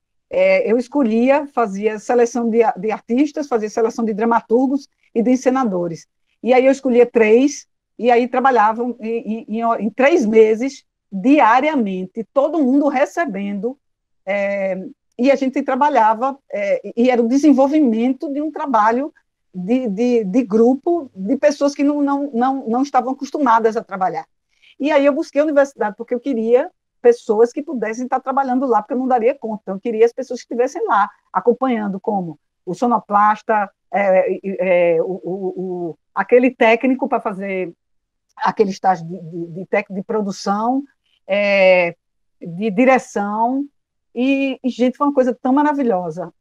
eu escolhia, fazia seleção de artistas, fazia seleção de dramaturgos e de encenadores. E aí eu escolhia três, e aí trabalhavam em 3 meses, diariamente, todo mundo recebendo, e a gente trabalhava, e era o desenvolvimento de um trabalho de grupo de pessoas que não estavam acostumadas a trabalhar. E aí eu busquei a universidade porque eu queria pessoas que pudessem estar trabalhando lá, porque eu não daria conta. Então, eu queria as pessoas que estivessem lá, acompanhando, como o sonoplasta, aquele técnico para fazer aquele estágio de técnico de produção, de direção, gente, foi uma coisa tão maravilhosa,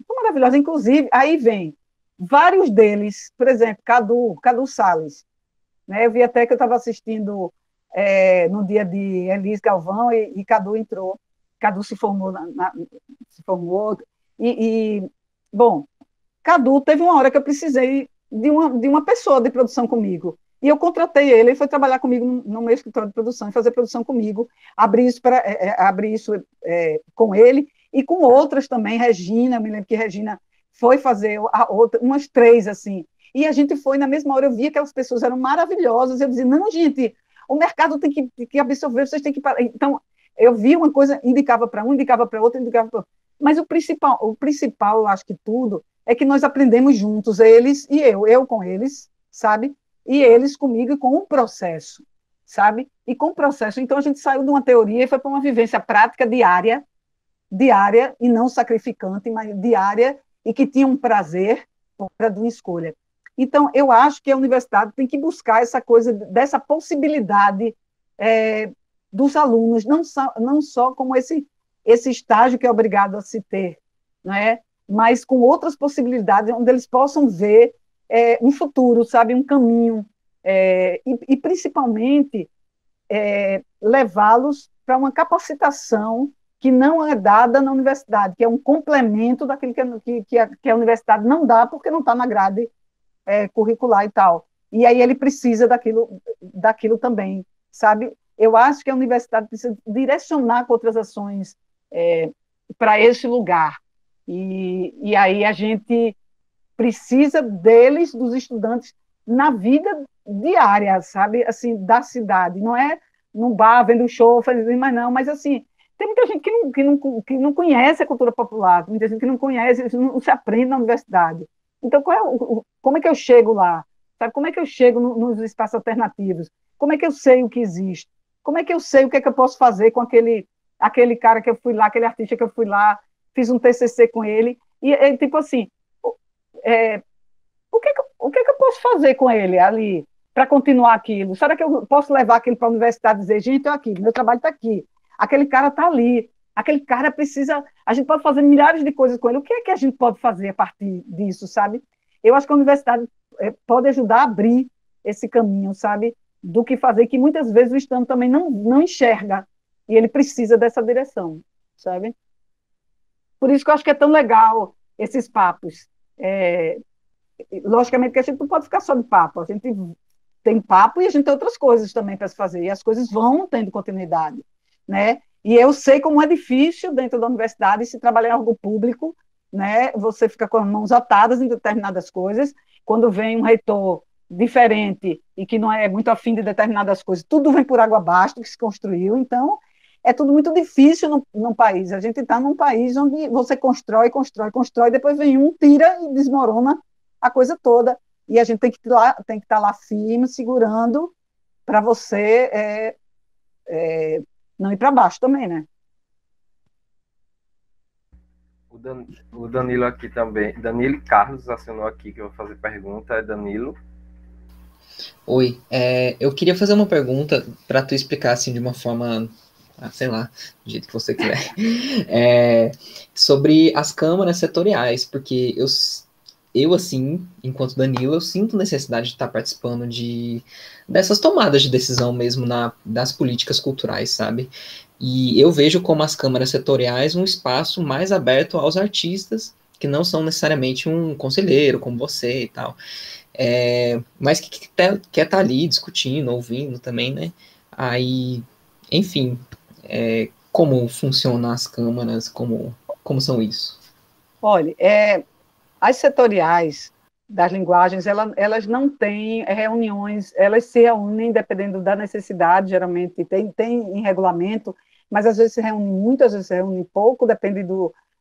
inclusive, aí vem vários deles, por exemplo, Cadu Salles, né? Eu vi até que eu estava assistindo no dia de Elis Galvão e Cadu entrou. Cadu se formou, se formou. Bom, Cadu teve uma hora que eu precisei de uma pessoa de produção comigo. E eu contratei ele foi trabalhar comigo no meu escritório de produção e fazer produção comigo, abrir isso com ele e com outras também. Regina, me lembro que Regina foi fazer umas 3, assim. E a gente foi, na mesma hora, eu via que aquelas pessoas eram maravilhosas. Eu dizia, não, gente, o mercado tem que absorver, vocês têm que parar. Então, eu via uma coisa, indicava para um, indicava para outro, indicava para outro. Mas o principal, eu acho que tudo, é que nós aprendemos juntos, eles e eu com eles, sabe? E eles comigo, e com um processo, sabe? E com o processo. Então, a gente saiu de uma teoria e foi para uma vivência prática diária e não sacrificante, mas diária, e que tinha um prazer fora de uma escolha. Então, eu acho que a universidade tem que buscar essa coisa, dessa possibilidade dos alunos, não só como esse estágio que é obrigado a se ter, não é? Mas com outras possibilidades, onde eles possam ver um futuro, sabe, um caminho, e principalmente levá-los para uma capacitação que não é dada na universidade, que é um complemento daquilo que a universidade não dá, porque não está na grade curricular e tal. E aí ele precisa daquilo também, sabe? Eu acho que a universidade precisa direcionar com outras ações para esse lugar. E aí a gente precisa deles, dos estudantes, na vida diária, sabe? Assim, da cidade. Não é num bar, vendo show, fazendo, mas não, mas assim, tem muita gente que não conhece a cultura popular, muita gente que não conhece, não se aprende na universidade. Então, como é que eu chego lá? Sabe? Como é que eu chego nos espaços alternativos? Como é que eu sei o que existe? Como é que eu sei o que é que eu posso fazer com aquele cara que eu fui lá, aquele artista que eu fui lá, fiz um TCC com ele, e tipo assim, o que é que eu posso fazer com ele ali para continuar aquilo? Será que eu posso levar aquilo para a universidade e dizer, gente, estou aqui, meu trabalho está aqui, aquele cara está ali, aquele cara precisa, a gente pode fazer milhares de coisas com ele, o que é que a gente pode fazer a partir disso, sabe? Eu acho que a universidade pode ajudar a abrir esse caminho, sabe, do que fazer, que muitas vezes o estudante também não enxerga, e ele precisa dessa direção, sabe? Por isso que eu acho que é tão legal esses papos. Logicamente que a gente não pode ficar só de papo, a gente tem papo e a gente tem outras coisas também para se fazer, e as coisas vão tendo continuidade, né? E eu sei como é difícil dentro da universidade se trabalhar em algo público, né? Você fica com as mãos atadas em determinadas coisas, quando vem um reitor diferente e que não é muito afim de determinadas coisas, tudo vem por água abaixo do que se construiu, então é tudo muito difícil no país. A gente está num país onde você constrói, constrói, constrói, depois vem um, tira e desmorona a coisa toda. E a gente tem que estar lá firme, segurando, para você não ir para baixo também, né? O Danilo aqui também. Danilo Carlos acionou aqui que eu vou fazer pergunta. É Danilo. Oi, eu queria fazer uma pergunta para tu explicar assim de uma forma, sei lá, do jeito que você quiser, sobre as câmaras setoriais, porque eu assim, enquanto Danilo, eu sinto necessidade de estar participando dessas tomadas de decisão mesmo das políticas culturais, sabe? E eu vejo como as câmaras setoriais um espaço mais aberto aos artistas, que não são necessariamente um conselheiro como você e tal. Mas que quer estar ali discutindo, ouvindo também, né? Aí, enfim, como funcionam as câmaras, como são isso? Olha, as setoriais das linguagens, elas não têm reuniões, elas se reúnem dependendo da necessidade, geralmente tem em regulamento, mas às vezes se reúne muito, às vezes se reúne pouco, depende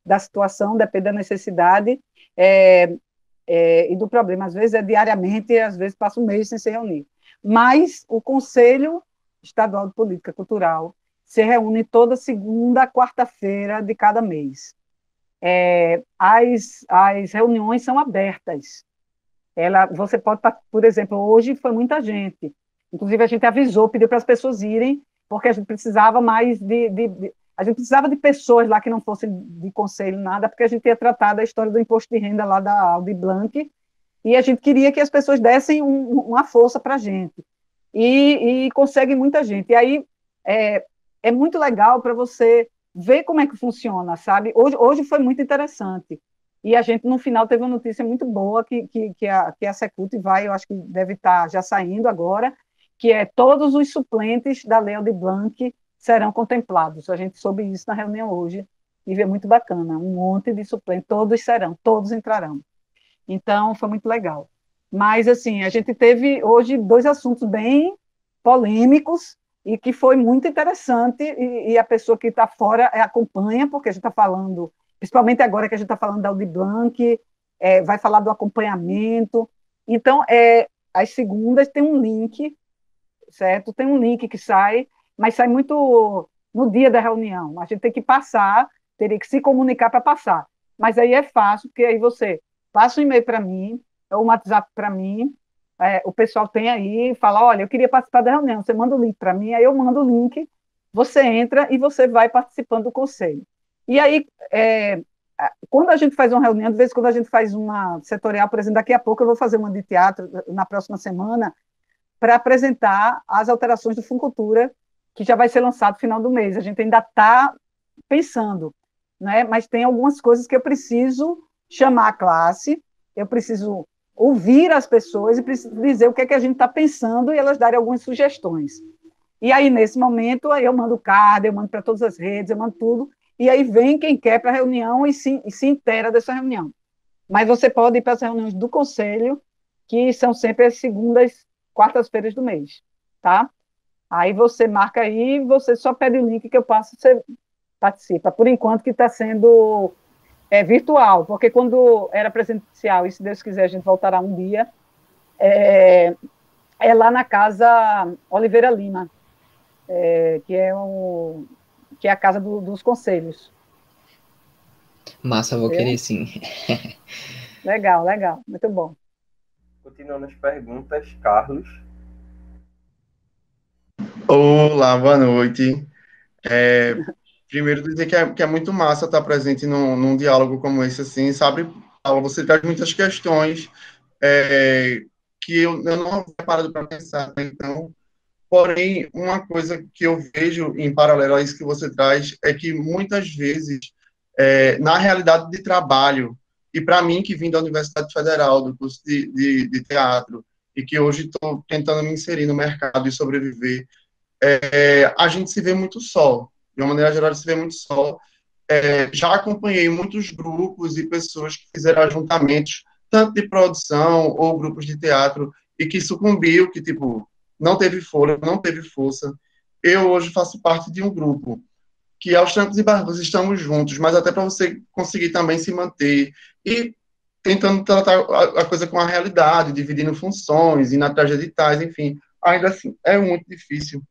da situação, depende da necessidade, e do problema. Às vezes é diariamente, e às vezes passa um mês sem se reunir. Mas o Conselho Estadual de Política Cultural se reúne toda segunda, quarta-feira de cada mês. As reuniões são abertas. Você pode, por exemplo, hoje foi muita gente. Inclusive, a gente avisou, pediu para as pessoas irem, porque a gente precisava mais a gente precisava de pessoas lá que não fossem de conselho, nada, porque a gente ia tratar da história do imposto de renda lá da Aldir Blanc, e a gente queria que as pessoas dessem uma força para a gente. E consegue muita gente. E aí é muito legal para você ver como é que funciona, sabe? Hoje foi muito interessante. E a gente, no final, teve uma notícia muito boa que a Secult vai, eu acho que deve estar já saindo agora, que todos os suplentes da Lei Aldir Blanc serão contemplados. A gente soube isso na reunião hoje, e é muito bacana. Um monte de suplentes, todos entrarão. Então, foi muito legal. Mas, assim, a gente teve hoje 2 assuntos bem polêmicos, e que foi muito interessante, e a pessoa que está fora acompanha, porque a gente está falando, principalmente agora que a gente está falando da Aldir Blanc, vai falar do acompanhamento. Então, às segundas tem um link, certo? Tem um link que sai, mas sai muito no dia da reunião. A gente tem que passar, teria que se comunicar para passar. Mas aí é fácil, porque aí você passa um e-mail para mim, ou um WhatsApp para mim, o pessoal tem aí, fala, olha, eu queria participar da reunião, você manda o link para mim, aí eu mando o link, você entra e você vai participando do conselho. E aí, quando a gente faz uma reunião, de vez em quando a gente faz uma setorial, por exemplo, daqui a pouco eu vou fazer uma de teatro, na próxima semana, para apresentar as alterações do Funcultura, que já vai ser lançado no final do mês. A gente ainda está pensando, né? Mas tem algumas coisas que eu preciso chamar a classe, eu preciso ouvir as pessoas e preciso dizer o que é que a gente está pensando e elas darem algumas sugestões. E aí, nesse momento, aí eu mando o card, eu mando para todas as redes, eu mando tudo, e aí vem quem quer para a reunião e se inteira dessa reunião. Mas você pode ir para as reuniões do Conselho, que são sempre as segundas, quartas-feiras do mês, tá? Aí você marca aí, você só pede o link que eu passo, você participa. Por enquanto que está sendo virtual, porque quando era presencial, e se Deus quiser a gente voltará um dia, é lá na Casa Oliveira Lima, que é a casa dos conselhos. Massa, vou querer sim. Legal, legal, muito bom. Continuando as perguntas, Carlos. Olá, boa noite. Primeiro dizer que é muito massa estar presente num diálogo como esse, assim, sabe, Paula, você traz muitas questões que eu não havia parado para pensar, né? Então, porém, uma coisa que eu vejo em paralelo a isso que você traz é que muitas vezes, na realidade de trabalho, e para mim que vim da Universidade Federal, do curso de teatro, e que hoje estou tentando me inserir no mercado e sobreviver, a gente se vê muito só. De uma maneira geral, se vê muito só. Já acompanhei muitos grupos e pessoas que fizeram ajuntamentos, tanto de produção ou grupos de teatro, e que sucumbiu, que, tipo, não teve fôlego, não teve força. Eu hoje faço parte de um grupo que aos trancos e barrancos estamos juntos, mas até para você conseguir também se manter e tentando tratar a coisa com a realidade, dividindo funções, indo atrás de editais, enfim, ainda assim é muito difícil.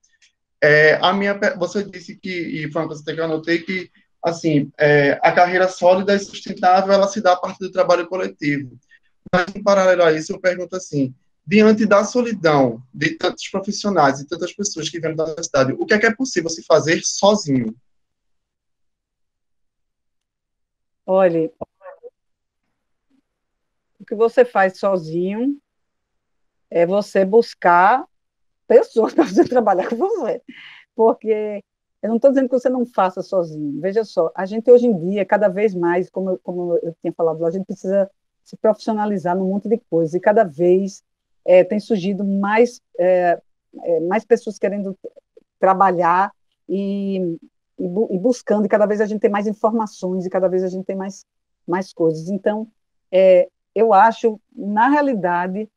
Você disse que, e foi uma coisa que eu anotei, que assim, a carreira sólida e sustentável, ela se dá a partir do trabalho coletivo. Mas, em paralelo a isso, eu pergunto assim, diante da solidão de tantos profissionais e tantas pessoas que vêm da cidade, o que é possível se fazer sozinho? Olha, o que você faz sozinho é você buscar pessoas para você trabalhar com você. Porque eu não estou dizendo que você não faça sozinho. Veja só, a gente hoje em dia, cada vez mais, como eu tinha falado, a gente precisa se profissionalizar num monte de coisa, e cada vez tem surgido mais pessoas querendo trabalhar e buscando, e cada vez a gente tem mais informações, e cada vez a gente tem mais coisas. Então, eu acho, na realidade,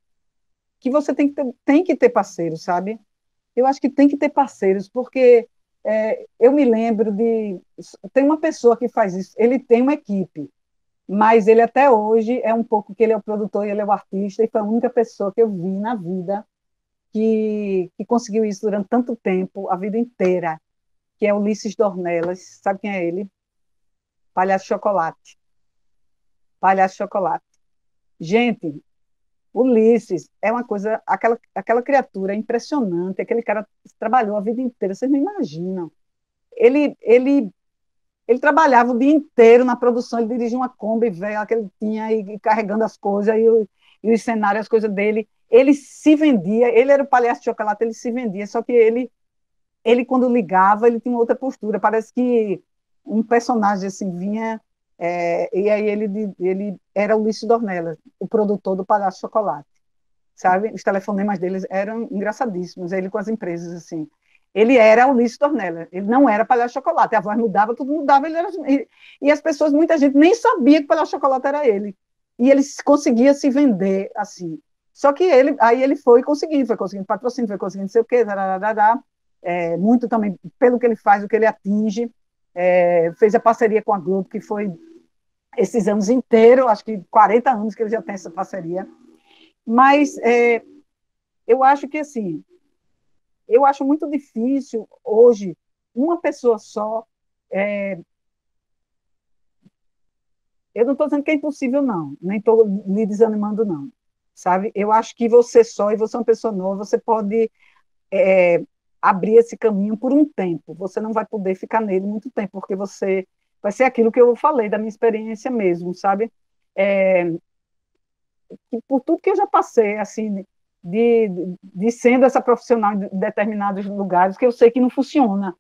que você tem que ter parceiros, sabe? Eu acho que tem que ter parceiros, porque eu me lembro de. Tem uma pessoa que faz isso, ele tem uma equipe, mas ele até hoje é um pouco que ele é o produtor e ele é o artista, e foi a única pessoa que eu vi na vida que conseguiu isso durante tanto tempo, a vida inteira, que é Ulisses Dornelas. Sabe quem é ele? Palhaço de Chocolate. Palhaço de Chocolate. Gente, Ulisses é uma coisa, aquela criatura impressionante, aquele cara trabalhou a vida inteira, vocês não imaginam. Ele trabalhava o dia inteiro na produção, ele dirigia uma Kombi velha que ele tinha, e carregando as coisas, e os cenários, as coisas dele. Ele se vendia, ele era o palhaço de chocolate, ele se vendia, só que ele quando ligava, ele tinha outra postura, parece que um personagem assim vinha, e aí ele era o Ulisses Dornelas, o produtor do Palhaço de Chocolate, sabe? Os telefonemas deles eram engraçadíssimos, ele com as empresas, assim. Ele era Ulisses Dornelas, ele não era Palhaço de Chocolate, a voz mudava, tudo mudava, e as pessoas, muita gente nem sabia que Palhaço de Chocolate era ele, e ele conseguia se vender, assim. Só que aí ele foi conseguindo patrocínio, foi conseguindo não sei o quê, muito também pelo que ele faz, o que ele atinge, fez a parceria com a Globo, que foi esses anos inteiros, acho que 40 anos que ele já tem essa parceria, mas eu acho que, assim, eu acho muito difícil hoje uma pessoa só, eu não estou dizendo que é impossível, não, nem estou me desanimando, não, sabe? Eu acho que você só, e você é uma pessoa nova, você pode abrir esse caminho por um tempo, você não vai poder ficar nele muito tempo, porque você vai ser aquilo que eu falei da minha experiência mesmo, sabe? Por tudo que eu já passei, assim, de sendo essa profissional em determinados lugares, que eu sei que não funciona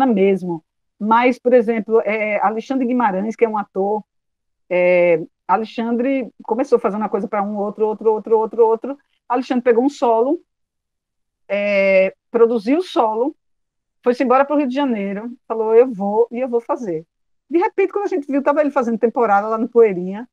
mesmo. Mas, por exemplo, Alexandre Guimarães, que é um ator, Alexandre começou fazendo uma coisa para um, outro. Alexandre pegou um solo, produziu o solo, foi-se embora para o Rio de Janeiro, falou, eu vou e eu vou fazer. De repente, quando a gente viu, estava ele fazendo temporada lá no Poeirinha,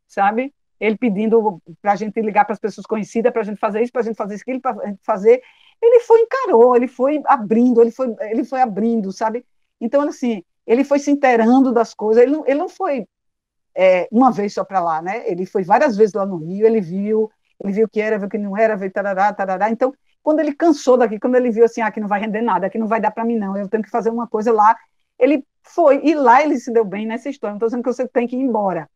sabe? Ele pedindo para a gente ligar para as pessoas conhecidas, para a gente fazer isso, para a gente fazer aquilo, para a gente fazer. Ele encarou, ele foi abrindo, ele foi abrindo, sabe? Então, assim, ele foi se inteirando das coisas, ele não foi uma vez só para lá, né? Ele foi várias vezes lá no Rio, ele viu o que era, viu o que não era, viu tarará, tarará. Então, quando ele cansou daqui, quando ele viu assim, aqui não vai render nada, aqui não vai dar para mim não, eu tenho que fazer uma coisa lá, ele foi, e lá ele se deu bem nessa história. Não estou dizendo que você tem que ir embora,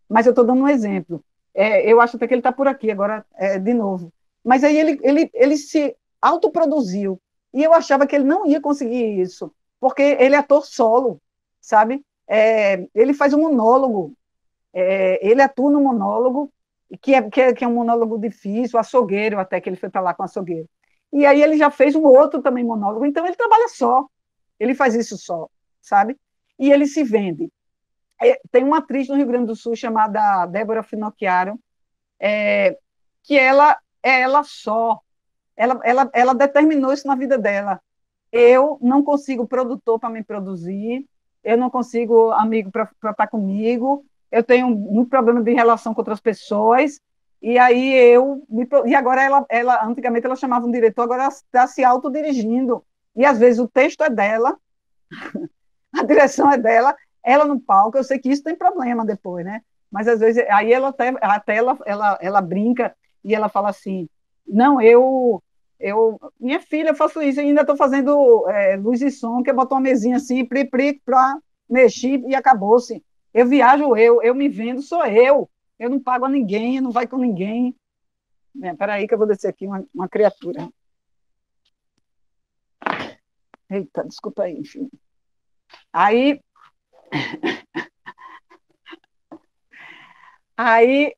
mas eu estou dando um exemplo. Eu acho até que ele está por aqui agora, de novo. Mas aí ele se autoproduziu, e eu achava que ele não ia conseguir isso, porque ele é ator solo, sabe? Ele faz um monólogo, ele atua no monólogo, que é um monólogo difícil, açougueiro, até que ele foi para lá com açougueiro. E aí ele já fez um outro também monólogo, então ele trabalha só, ele faz isso só, sabe? E ele se vende. Tem uma atriz no Rio Grande do Sul chamada Débora Finocchiaro, que ela é ela só. Ela determinou isso na vida dela. Eu não consigo produtor para me produzir, eu não consigo amigo para estar comigo, eu tenho muito problema de relação com outras pessoas, e aí e agora antigamente ela chamava um diretor, agora ela está se autodirigindo, e às vezes o texto é dela, a direção é dela, ela no palco, eu sei que isso tem problema depois, né? Mas às vezes, aí ela até ela brinca e ela fala assim, não, minha filha, eu faço isso, e ainda estou fazendo luz e som, que eu boto uma mesinha assim, para mexer e acabou-se. Eu viajo eu me vendo, sou eu não pago a ninguém, eu não vai com ninguém. Espera aí que eu vou descer aqui uma criatura. Eita, desculpa aí, enfim. Aí, aí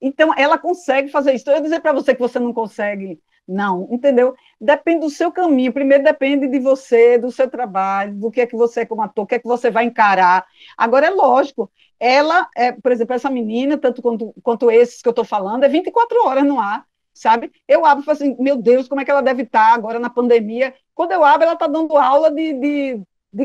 então, ela consegue fazer isso. Então, eu dizer para você que você não consegue, não, entendeu? Depende do seu caminho. Primeiro, depende de você, do seu trabalho, do que é que você é como ator, o que é que você vai encarar. Agora, é lógico, ela, por exemplo, essa menina, tanto quanto esses que eu estou falando, é 24 horas no ar, sabe? Eu abro e falo assim, meu Deus, como é que ela deve estar agora na pandemia? Quando eu abro, ela está dando aula de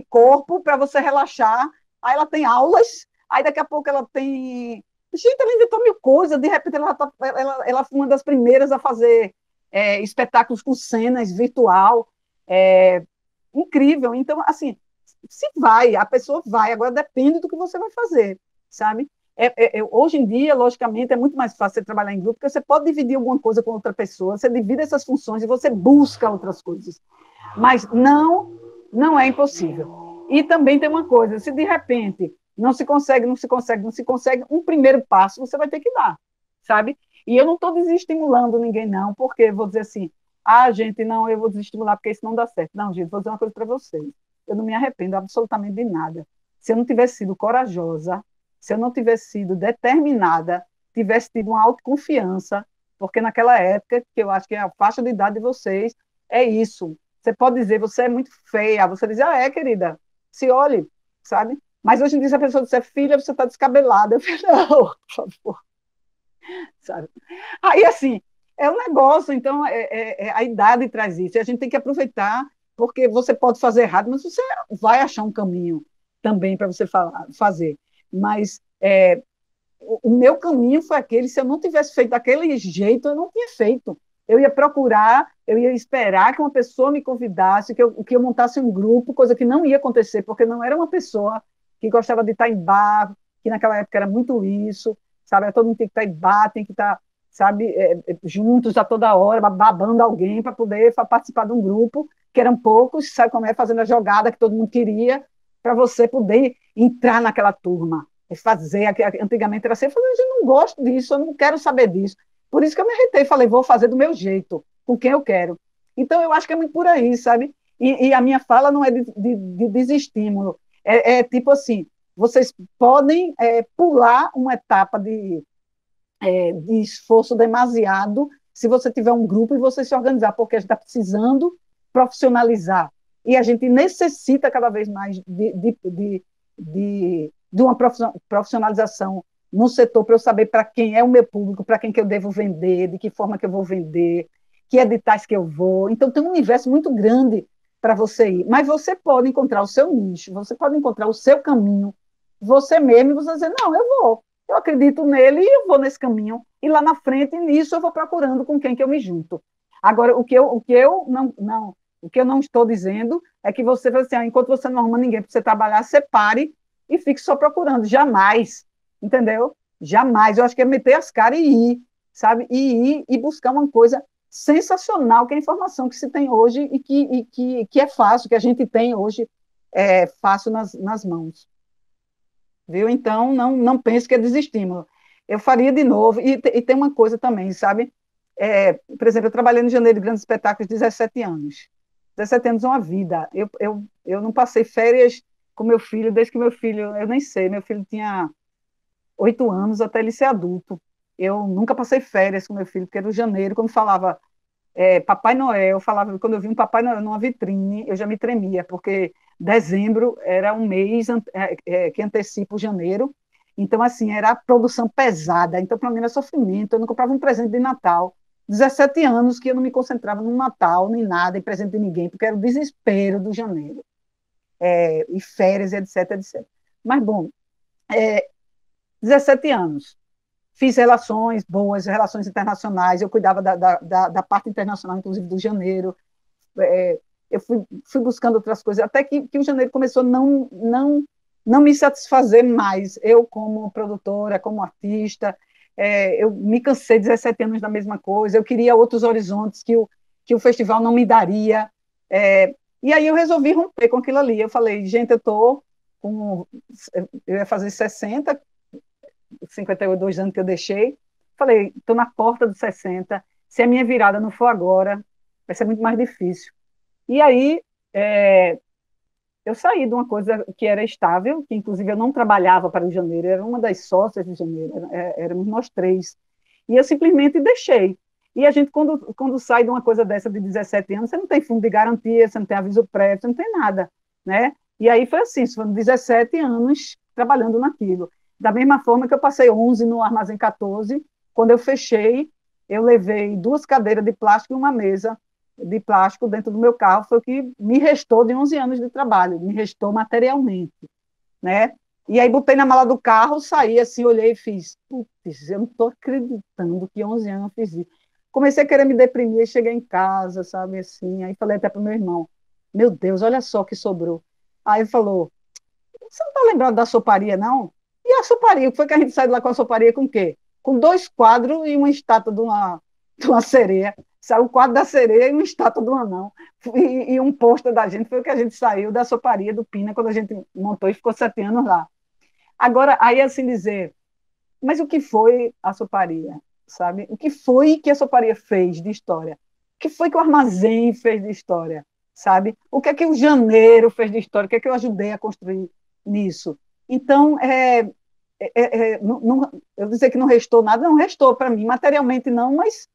corpo para você relaxar. Aí ela tem aulas, aí daqui a pouco ela tem. Gente, ela inventou mil coisas, de repente ela foi uma das primeiras a fazer espetáculos com cenas virtual, é, incrível. Então, assim, se vai, a pessoa vai, agora depende do que você vai fazer, sabe? Hoje em dia, logicamente, é muito mais fácil você trabalhar em grupo, porque você pode dividir alguma coisa com outra pessoa, você divide essas funções e você busca outras coisas. Mas não é impossível. E também tem uma coisa, se de repente não se consegue, um primeiro passo você vai ter que dar, sabe? E eu não estou desestimulando ninguém, não, porque vou dizer assim, gente, não, eu vou desestimular porque isso não dá certo. Não, gente, vou dizer uma coisa para vocês. Eu não me arrependo absolutamente de nada. Se eu não tivesse sido corajosa, se eu não tivesse sido determinada, tivesse tido uma autoconfiança, porque naquela época, que eu acho que é a faixa de idade de vocês, é isso. Você pode dizer, você é muito feia. Você diz, querida, se olhe, sabe? Mas hoje em dia, se a pessoa disser, filha, você está descabelada. Eu falo, não, por favor, sabe? Aí, assim, é um negócio, então, a idade traz isso. E a gente tem que aproveitar, porque você pode fazer errado, mas você vai achar um caminho também para você fazer. Mas o meu caminho foi aquele, se eu não tivesse feito daquele jeito, eu não tinha feito. Eu ia procurar, eu ia esperar que uma pessoa me convidasse, que eu montasse um grupo, coisa que não ia acontecer, porque não era uma pessoa que gostava de estar em bar, que naquela época era muito isso, sabe? Todo mundo tem que estar em bar, tem que estar, sabe, juntos a toda hora, babando alguém para poder participar de um grupo, que eram poucos, sabe como é, fazendo a jogada que todo mundo queria, para você poder entrar naquela turma, fazer, antigamente era assim, eu falei, eu não gosto disso, eu não quero saber disso. Por isso que eu me arretei, falei, vou fazer do meu jeito, com quem eu quero. Então, eu acho que é muito por aí, sabe? E a minha fala não é de desestímulo, tipo assim, vocês podem pular uma etapa de esforço demasiado se você tiver um grupo e você se organizar, porque a gente está precisando profissionalizar. E a gente necessita cada vez mais de uma profissionalização no setor para eu saber para quem é o meu público, para quem que eu devo vender, de que forma que eu vou vender, que editais que eu vou. Então, tem um universo muito grande para você ir. Mas você pode encontrar o seu nicho, você pode encontrar o seu caminho, você mesmo, e você dizer, não, eu acredito nele e eu vou nesse caminho. E lá na frente, nisso, eu vou procurando com quem que eu me junto. Agora, o que eu não estou dizendo é que você vai assim, enquanto você não arruma ninguém para você trabalhar, você pare e fique só procurando. Jamais, entendeu? Jamais. Eu acho que é meter as caras e ir, sabe? E ir e buscar uma coisa sensacional, que é a informação que se tem hoje e que é fácil, que a gente tem hoje fácil nas mãos. Viu? Então, não pense que é desestímulo. Eu faria de novo. E tem uma coisa também, sabe? Por exemplo, eu trabalhei no Janeiro de Grandes Espetáculos 17 anos. 17 anos é uma vida. Eu não passei férias com meu filho, desde que meu filho, eu nem sei, meu filho tinha 8 anos até ele ser adulto. Eu nunca passei férias com meu filho, porque no janeiro, quando falava Papai Noel, falava, quando eu vi um Papai Noel numa vitrine, eu já me tremia, porque dezembro era um mês que antecipa o janeiro, Então, assim, era a produção pesada. Então, para mim, era sofrimento. Eu não comprava um presente de Natal. 17 anos que eu não me concentrava no Natal, nem nada, em presente de ninguém, porque era o desespero do janeiro. E férias, etc, etc. Mas, bom, 17 anos. Fiz relações boas, relações internacionais. Eu cuidava da parte internacional, inclusive, do janeiro. Eu fui buscando outras coisas, até que o janeiro começou a não me satisfazer mais, eu como produtora, como artista, eu me cansei 17 anos da mesma coisa, eu queria outros horizontes que o festival não me daria, e aí eu resolvi romper com aquilo ali, eu falei, gente, eu ia fazer 52 anos que eu deixei, falei, estou na porta dos 60, se a minha virada não for agora, vai ser muito mais difícil. E aí, eu saí de uma coisa que era estável, que inclusive eu não trabalhava para o janeiro, era uma das sócias de janeiro, éramos nós três, e eu simplesmente deixei. E a gente, quando sai de uma coisa dessa de 17 anos, você não tem fundo de garantia, você não tem aviso prévio, você não tem nada, né? E aí foi assim, foram 17 anos trabalhando naquilo. Da mesma forma que eu passei 11 no Armazém 14, quando eu fechei, eu levei 2 cadeiras de plástico e uma mesa de plástico dentro do meu carro, foi o que me restou de 11 anos de trabalho, me restou materialmente, né? E aí botei na mala do carro, saí assim, olhei e fiz, putz, eu não estou acreditando que 11 anos eu fiz isso. Comecei a querer me deprimir, cheguei em casa, sabe, assim, aí falei até para o meu irmão, meu Deus, olha só o que sobrou. Aí ele falou, você não está lembrado da soparia, não? E a soparia, o que foi que a gente saiu de lá com a soparia com o quê? Com 2 quadros e uma estátua de uma sereia. Saiu o quadro da sereia e uma estátua do anão. E um pôster da gente, foi o que a gente saiu da soparia do Pina, quando a gente montou e ficou 7 anos lá. Agora, aí assim dizer, mas o que foi a soparia, sabe? O que foi que a soparia fez de história? O que foi que o Armazém fez de história, sabe? O que é que o Janeiro fez de história? O que é que eu ajudei a construir nisso? Então, eu dizer que não restou nada, não restou para mim, materialmente não, mas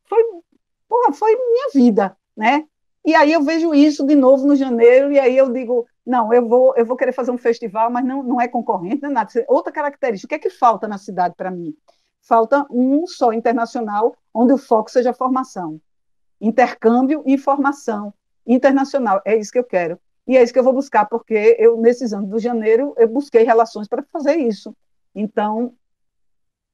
foi minha vida, né? E aí eu vejo isso de novo no janeiro, e aí eu digo, não, eu vou querer fazer um festival, mas não é concorrente, não é nada. Outra característica, o que é que falta na cidade para mim? Falta um só internacional, onde o foco seja formação, intercâmbio e formação internacional, é isso que eu quero. E é isso que eu vou buscar, porque nesses anos do janeiro, eu busquei relações para fazer isso. Então,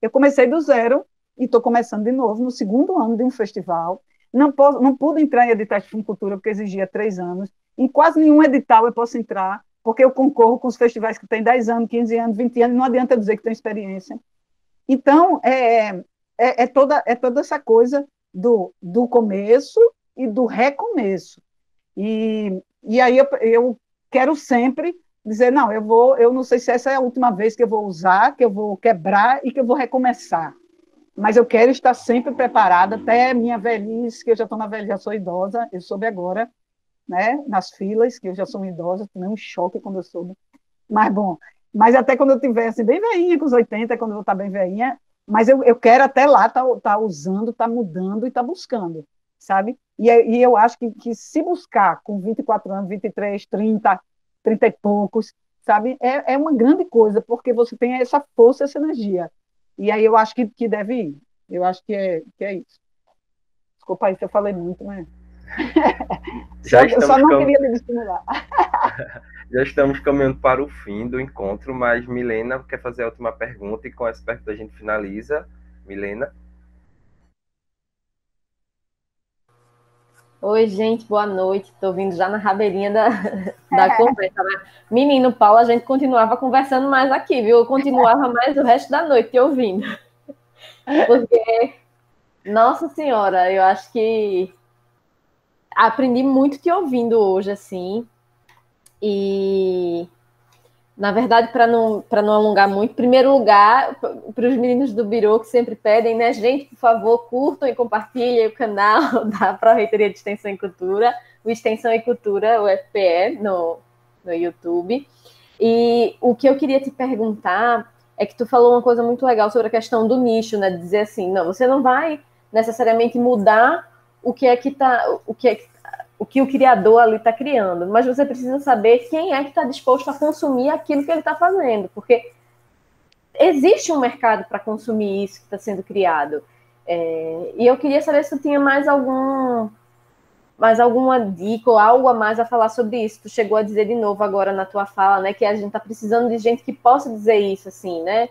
eu comecei do zero e estou começando de novo, no 2º ano de um festival. Não pude entrar em editais de Funcultura, porque exigia 3 anos. Em quase nenhum edital eu posso entrar, porque eu concorro com os festivais que têm 10 anos, 15 anos, 20 anos, não adianta eu dizer que tenho experiência. Então, toda essa coisa do começo e do recomeço. E aí eu quero sempre dizer, não, eu não sei se essa é a última vez que eu vou usar, que eu vou quebrar e que eu vou recomeçar. Mas eu quero estar sempre preparada até minha velhice, que eu já estou na velhice, já sou idosa, eu soube agora, né, nas filas, que eu já sou idosa, tomei um choque quando eu soube. Mas, bom, mas até quando eu estiver assim, bem velhinha, com os 80, quando eu vou estar bem velhinha, mas eu quero até lá estar usando, estar mudando e estar buscando, sabe? E eu acho que se buscar com 24 anos, 23, 30 e poucos, sabe? É uma grande coisa, porque você tem essa força, essa energia. E aí eu acho que deve ir. Eu acho que é isso. Desculpa aí se eu falei muito, mas... Eu só não queria me estimular. Já estamos caminhando para o fim do encontro, mas Milena quer fazer a última pergunta e com essa pergunta a gente finaliza. Milena? Oi, gente, boa noite. Estou vindo já na rabeirinha da conversa. Né? Menino Paulo, a gente continuava conversando mais aqui, viu? Eu continuava mais o resto da noite ouvindo. Porque, nossa senhora, eu acho que aprendi muito te ouvindo hoje, assim. E, na verdade, para não alongar muito, em primeiro lugar, para os meninos do Biro que sempre pedem, né, gente, por favor, curtam e compartilhem o canal da Pró-Reitoria de Extensão e Cultura, o Extensão e Cultura, o FPE, no YouTube. E o que eu queria te perguntar é que tu falou uma coisa muito legal sobre a questão do nicho, né, de dizer assim, não, você não vai necessariamente mudar o que o criador ali está criando, mas você precisa saber quem é que está disposto a consumir aquilo que ele está fazendo, porque existe um mercado para consumir isso que está sendo criado. E eu queria saber se tu tinha mais alguma dica ou algo a mais a falar sobre isso. Tu chegou a dizer de novo agora na tua fala, né, que a gente está precisando de gente que possa dizer isso, assim, né?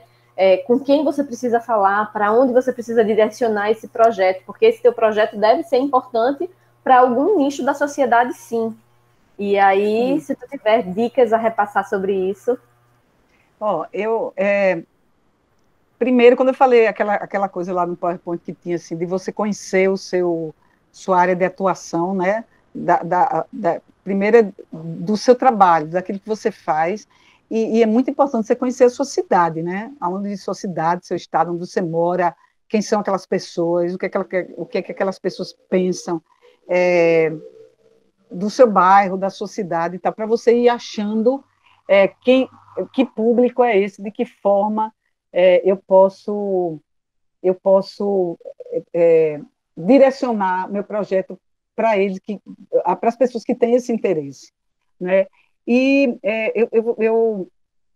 Com quem você precisa falar, para onde você precisa direcionar esse projeto, porque esse teu projeto deve ser importante para algum nicho da sociedade, sim. E aí, se tu tiver dicas a repassar sobre isso... Primeiro, quando eu falei aquela coisa lá no PowerPoint que tinha, assim, de você conhecer sua área de atuação, né, primeiro do seu trabalho, daquilo que você faz, e é muito importante você conhecer a sua cidade, né, aonde sua cidade, seu estado, onde você mora, quem são aquelas pessoas, o que é que aquelas pessoas pensam, do seu bairro, da sua cidade, tá, para você ir achando que público é esse, de que forma eu posso direcionar meu projeto para eles, para as pessoas que têm esse interesse, né? E eu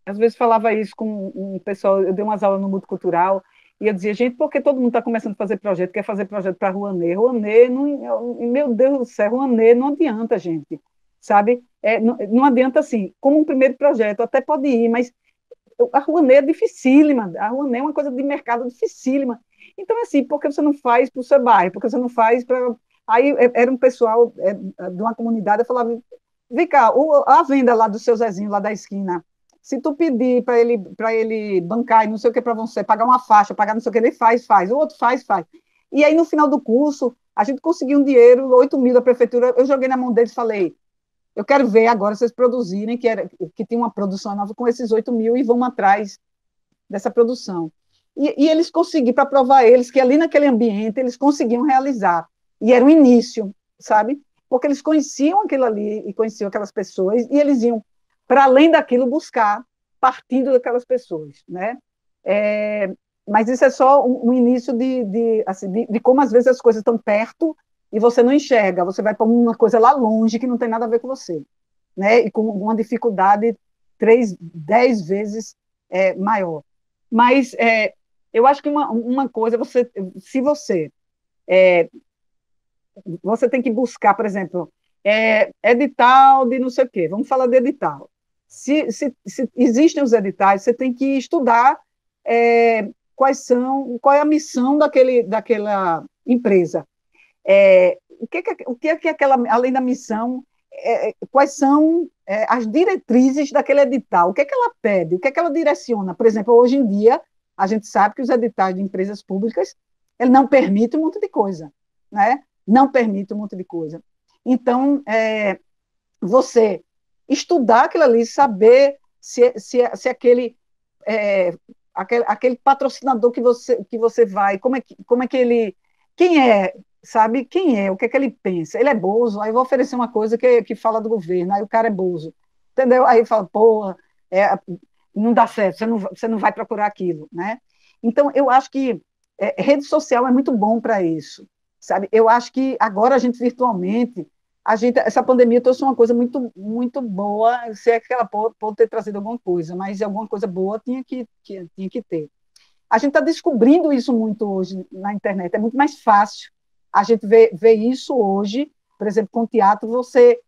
às vezes falava isso com um pessoal, eu dei umas aulas no Mundo Cultural, e eu dizia, gente, por que todo mundo está começando a fazer projeto, quer fazer projeto para Rouanet? Rouanet, meu Deus do céu, Rouanet não adianta, gente, sabe? Não adianta, assim, como um primeiro projeto, até pode ir, mas a Rouanet é dificílima, a Rouanet é uma coisa de mercado dificílima. Então, assim, por que você não faz para o seu bairro? Por que você não faz para... Aí era um pessoal de uma comunidade, eu falava, vem cá, a venda lá do seu Zezinho, lá da esquina, se tu pedir para ele bancar e não sei o que para você, pagar uma faixa, pagar não sei o que, ele faz, o outro faz. E aí, no final do curso, a gente conseguiu um dinheiro, 8 mil da prefeitura, eu joguei na mão deles e falei, eu quero ver agora vocês produzirem, que tem uma produção nova com esses 8 mil e vão atrás dessa produção. E eles conseguiram, para provar eles que ali naquele ambiente eles conseguiam realizar. E era o início, sabe? Porque eles conheciam aquilo ali e conheciam aquelas pessoas e eles iam, para além daquilo, buscar, partindo daquelas pessoas, né? Mas isso é só um início de como às vezes as coisas estão perto e você não enxerga, você vai para uma coisa lá longe que não tem nada a ver com você, né? E com uma dificuldade 10 vezes maior. Mas eu acho que uma coisa, se você tem que buscar, por exemplo, edital de não sei o quê, vamos falar de edital. Se existem os editais, você tem que estudar qual é a missão daquela empresa. O que é aquela, além da missão, quais são as diretrizes daquele edital, o que é que ela pede, o que é que ela direciona. Por exemplo, hoje em dia, a gente sabe que os editais de empresas públicas, ele não permite um monte de coisa, né? Não permite um monte de coisa. Então, você estudar aquilo ali, saber se aquele patrocinador que você vai, como é que ele, quem é, sabe, quem é, o que é que ele pensa, ele é bozo, aí eu vou oferecer uma coisa que fala do governo, aí o cara é bozo, entendeu? Aí fala, porra, não dá certo, você não vai procurar aquilo, né? Então, eu acho que rede social é muito bom para isso, sabe? Eu acho que agora a gente virtualmente, essa pandemia trouxe uma coisa muito, muito boa, se é que ela pode ter trazido alguma coisa, mas alguma coisa boa tinha que ter. A gente está descobrindo isso muito hoje na internet, é muito mais fácil a gente ver isso hoje, por exemplo, com teatro, você,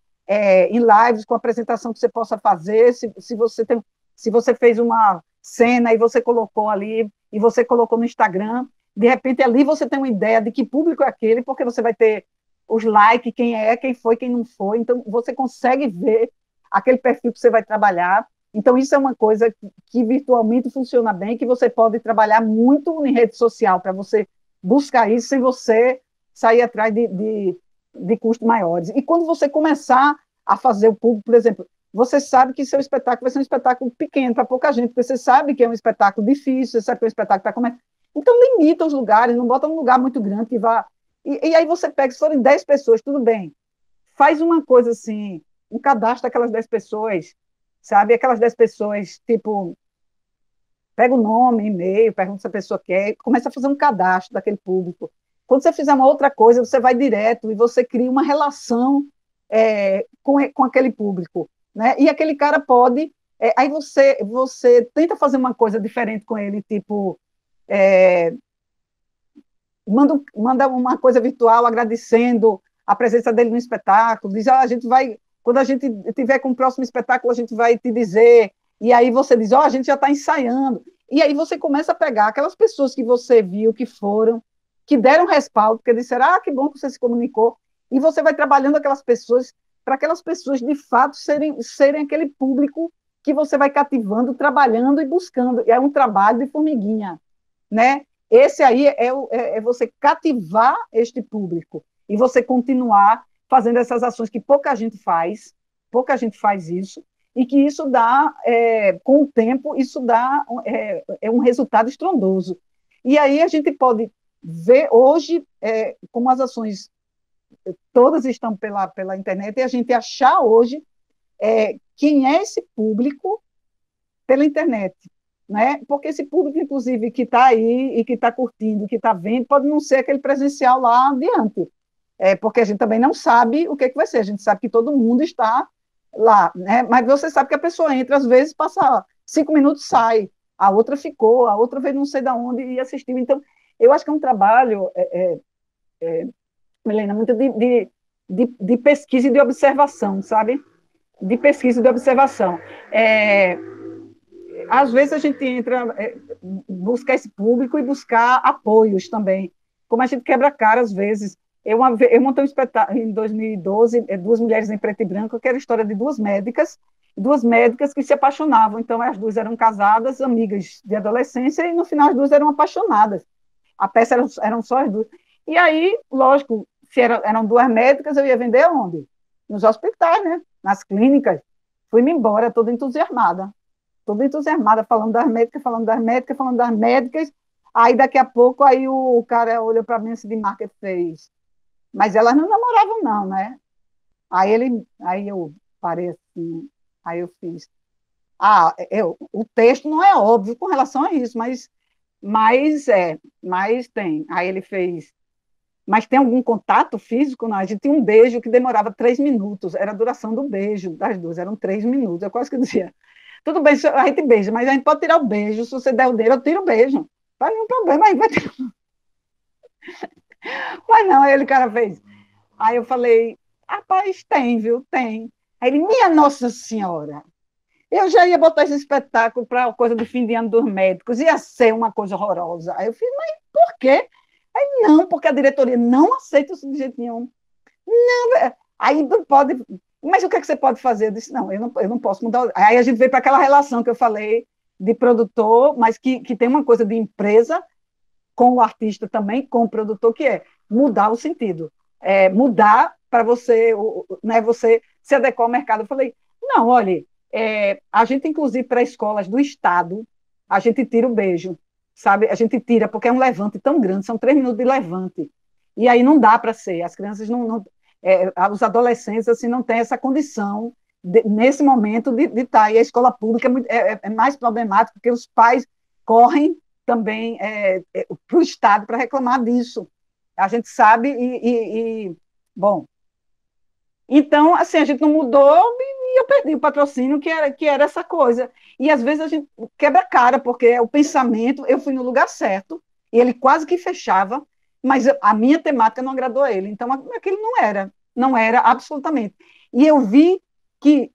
em lives, com apresentação que você possa fazer, se você fez uma cena e você colocou ali, e você colocou no Instagram, de repente ali você tem uma ideia de que público é aquele, porque você vai ter os likes, quem foi, quem não foi, então você consegue ver aquele perfil que você vai trabalhar. Então isso é uma coisa que virtualmente funciona bem, que você pode trabalhar muito em rede social, para você buscar isso sem você sair atrás de custos maiores. E quando você começar a fazer o público, por exemplo, você sabe que seu espetáculo vai ser um espetáculo pequeno para pouca gente, porque você sabe que é um espetáculo difícil, você sabe que é um espetáculo que está começando. Então limita os lugares, não bota um lugar muito grande que vá... E aí você pega, se forem 10 pessoas, tudo bem. Faz uma coisa assim, um cadastro daquelas 10 pessoas, sabe? Aquelas 10 pessoas, tipo, pega o nome, e-mail, pergunta se a pessoa quer, começa a fazer um cadastro daquele público. Quando você fizer uma outra coisa, você vai direto e você cria uma relação com aquele público, né? E aquele cara pode Aí você tenta fazer uma coisa diferente com ele, tipo, manda uma coisa virtual agradecendo a presença dele no espetáculo, diz, a gente vai, quando a gente tiver com o próximo espetáculo, a gente vai te dizer, e aí você diz, a gente já está ensaiando, e aí você começa a pegar aquelas pessoas que você viu, que foram, que deram respaldo, porque disseram, que bom que você se comunicou, e você vai trabalhando aquelas pessoas, para aquelas pessoas, de fato, serem aquele público que você vai cativando, trabalhando e buscando, é um trabalho de formiguinha, né? Esse aí é você cativar este público e você continuar fazendo essas ações que pouca gente faz isso, e que isso dá, com o tempo, isso dá um resultado estrondoso. E aí a gente pode ver hoje, como as ações todas estão pela internet, e a gente achar hoje quem é esse público pela internet. Né? Porque esse público, inclusive, que está aí e que está curtindo, que está vendo, pode não ser aquele presencial lá adiante, porque a gente também não sabe o que vai ser, a gente sabe que todo mundo está lá, né? Mas você sabe que a pessoa entra, às vezes, passa 5 minutos, sai, a outra ficou, a outra veio não sei de onde e assistiu. Então, eu acho que é um trabalho, Milena, muito de pesquisa e de observação, sabe? De pesquisa e de observação. Às vezes a gente entra, buscar esse público e buscar apoios também, como a gente quebra cara às vezes. Eu montei um espetáculo em 2012, Duas Mulheres em Preto e Branco, que era a história de duas médicas que se apaixonavam, então as duas eram casadas, amigas de adolescência, e no final as duas eram apaixonadas. A peça eram só as duas. E aí, lógico, se eram duas médicas, eu ia vender onde? Nos hospitais, né? Nas clínicas. Fui-me embora, toda entusiasmada, falando das médicas, aí daqui a pouco aí o cara olhou para mim assim de marca e fez, mas elas não namoravam não, né? Aí eu parei assim, aí eu fiz, o texto não é óbvio com relação a isso, mas tem. Aí ele fez, mas tem algum contato físico? Não, a gente tinha um beijo que demorava 3 minutos, era a duração do beijo das duas, eram 3 minutos, eu quase que dizia, tudo bem, a gente beija, mas a gente pode tirar o beijo. Se você der o dedo, eu tiro o beijo. Não faz nenhum problema, aí vai tirar. Mas não, aí ele, cara, fez. Aí eu falei, rapaz, tem, viu? Tem. Aí ele, minha Nossa Senhora, eu já ia botar esse espetáculo para a coisa do fim de ano dos médicos, ia ser uma coisa horrorosa. Aí eu fiz, mas por quê? Aí não, porque a diretoria não aceita isso de jeito nenhum. Não, aí não pode. Mas o que você pode fazer? Eu disse, não, eu não posso mudar. Aí a gente veio para aquela relação que eu falei de produtor, mas que tem uma coisa de empresa com o artista também, com o produtor, que é mudar o sentido. Mudar para você, né, você se adequar ao mercado. Eu falei, não, olha, a gente, inclusive, para escolas do Estado, a gente tira o beijo, sabe? A gente tira, porque é um levante tão grande, são 3 minutos de levante. E aí não dá para ser, as crianças não os adolescentes assim, não têm essa condição, nesse momento, de estar. E a escola pública é mais problemática, porque os pais correm também para o Estado para reclamar disso. A gente sabe, bom, então, assim, a gente não mudou e eu perdi o patrocínio, que era essa coisa. E, às vezes, a gente quebra a cara, porque o pensamento, eu fui no lugar certo, e ele quase que fechava, mas a minha temática não agradou a ele. Então, aquele não era absolutamente. E eu vi que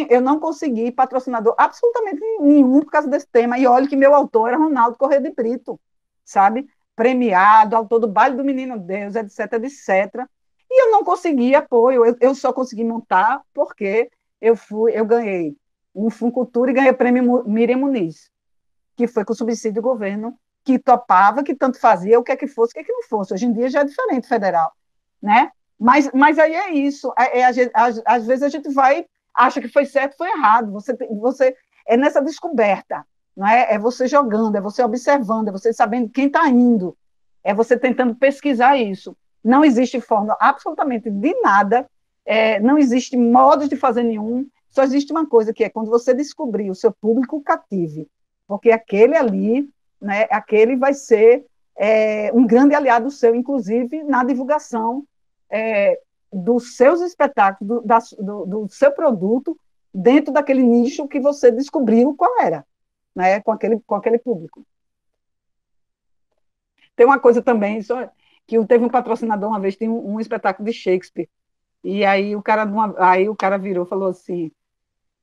eu não consegui patrocinador absolutamente nenhum por causa desse tema. E olha que meu autor era Ronaldo Corrêa de Brito, sabe? Premiado, autor do Baile do Menino Deus, etc, etc. E eu não consegui apoio, eu só consegui montar porque eu ganhei um Funcultura e ganhei o prêmio Miriam Muniz, que foi com subsídio do governo, que topava, que tanto fazia, o que é que fosse, o que é que não fosse. Hoje em dia já é diferente federal, né? Mas aí é isso. Às vezes a gente acha que foi certo, foi errado. Você é nessa descoberta, não é? É você jogando, é você observando, é você sabendo quem está indo, é você tentando pesquisar isso. Não existe fórmula absolutamente de nada, não existe modo de fazer nenhum, só existe uma coisa, que é quando você descobrir o seu público cative, porque aquele ali, né, aquele vai ser um grande aliado seu, inclusive na divulgação dos seus espetáculos, do seu produto dentro daquele nicho que você descobriu qual era, né, com aquele público. Tem uma coisa também, só que teve um patrocinador uma vez, tem um espetáculo de Shakespeare, e aí o cara virou e falou assim,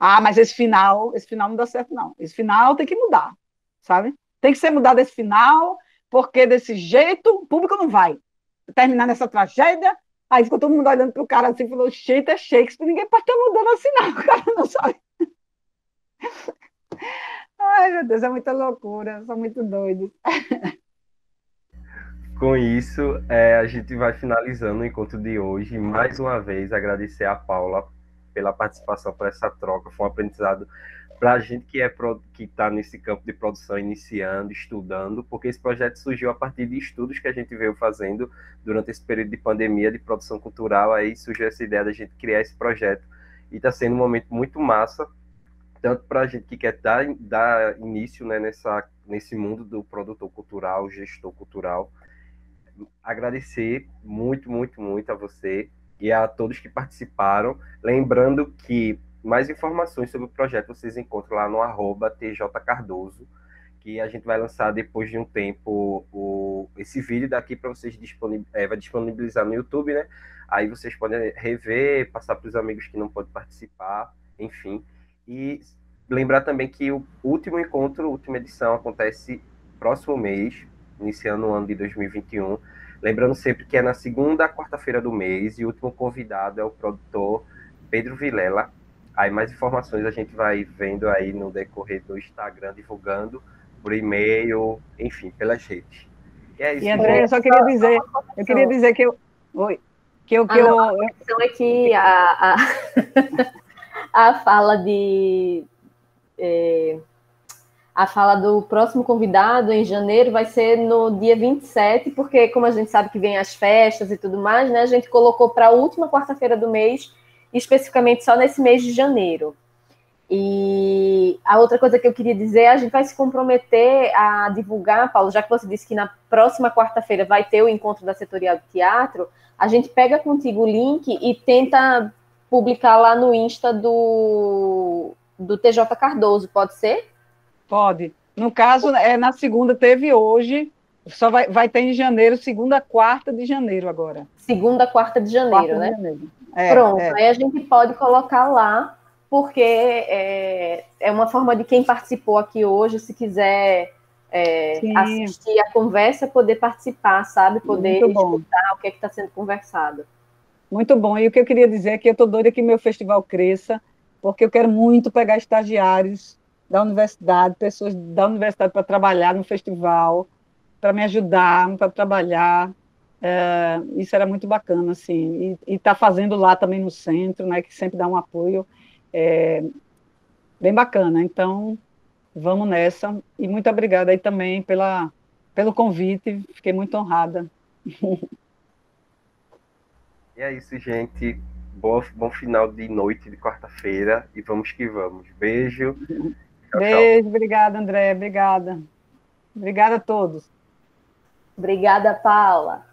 mas esse final não dá certo, não. Esse final tem que mudar, sabe? Tem que ser mudado esse final, porque desse jeito o público não vai terminar nessa tragédia. Aí ficou todo mundo olhando para o cara assim, falou, jeito é Shakespeare, ninguém pode estar mudando assim, não, o cara não sabe. Ai, meu Deus, é muita loucura, são muito doidos. Com isso, a gente vai finalizando o encontro de hoje. Mais uma vez, agradecer a Paula pela participação, por essa troca. Foi um aprendizado para a gente que está nesse campo de produção, iniciando, estudando, porque esse projeto surgiu a partir de estudos que a gente veio fazendo durante esse período de pandemia de produção cultural. Aí surgiu essa ideia da gente criar esse projeto. E está sendo um momento muito massa, tanto para a gente que quer dar início, né, nesse mundo do produtor cultural, gestor cultural. Agradecer muito, muito, muito a você e a todos que participaram. Lembrando que mais informações sobre o projeto vocês encontram lá no @tjcardoso, que a gente vai lançar depois de um tempo esse vídeo daqui para vocês vai disponibilizar no YouTube, né? Aí vocês podem rever, passar para os amigos que não podem participar, enfim. E lembrar também que o último encontro, a última edição, acontece próximo mês, iniciando o ano de 2021. Lembrando sempre que é na segunda quarta-feira do mês, e o último convidado é o produtor Pedro Vilela. Aí mais informações a gente vai vendo aí no decorrer do Instagram, divulgando por e-mail, enfim, pelas redes. E é isso. E André, eu só queria dizer que eu... Oi. A questão é que a fala a fala do próximo convidado em janeiro vai ser no dia 27, porque como a gente sabe que vem as festas e tudo mais, né, a gente colocou para a última quarta-feira do mês, especificamente só nesse mês de janeiro. E a outra coisa que eu queria dizer, a gente vai se comprometer a divulgar, Paulo, já que você disse que na próxima quarta-feira vai ter o encontro da Setorial de Teatro, a gente pega contigo o link e tenta publicar lá no Insta do TJ Cardoso, pode ser? Pode. No caso, na segunda teve hoje, só vai ter em janeiro, segunda, quarta de janeiro agora. Segunda, quarta de janeiro, né? De janeiro. Pronto, aí a gente pode colocar lá, porque é uma forma de quem participou aqui hoje, se quiser assistir a conversa, poder participar, sabe? Poder escutar o que está sendo conversado. Muito bom. E o que eu queria dizer é que eu estou doida que meu festival cresça, porque eu quero muito pegar estagiários da universidade, pessoas da universidade para trabalhar no festival, para me ajudar, para trabalhar. Isso era muito bacana, assim. E tá fazendo lá também no centro, né, que sempre dá um apoio bem bacana. Então, vamos nessa. E muito obrigada aí também pelo convite, fiquei muito honrada. E é isso, gente. Bom final de noite de quarta-feira e vamos que vamos. Beijo. Tchau, beijo, obrigada, André, obrigada. Obrigada a todos. Obrigada, Paula.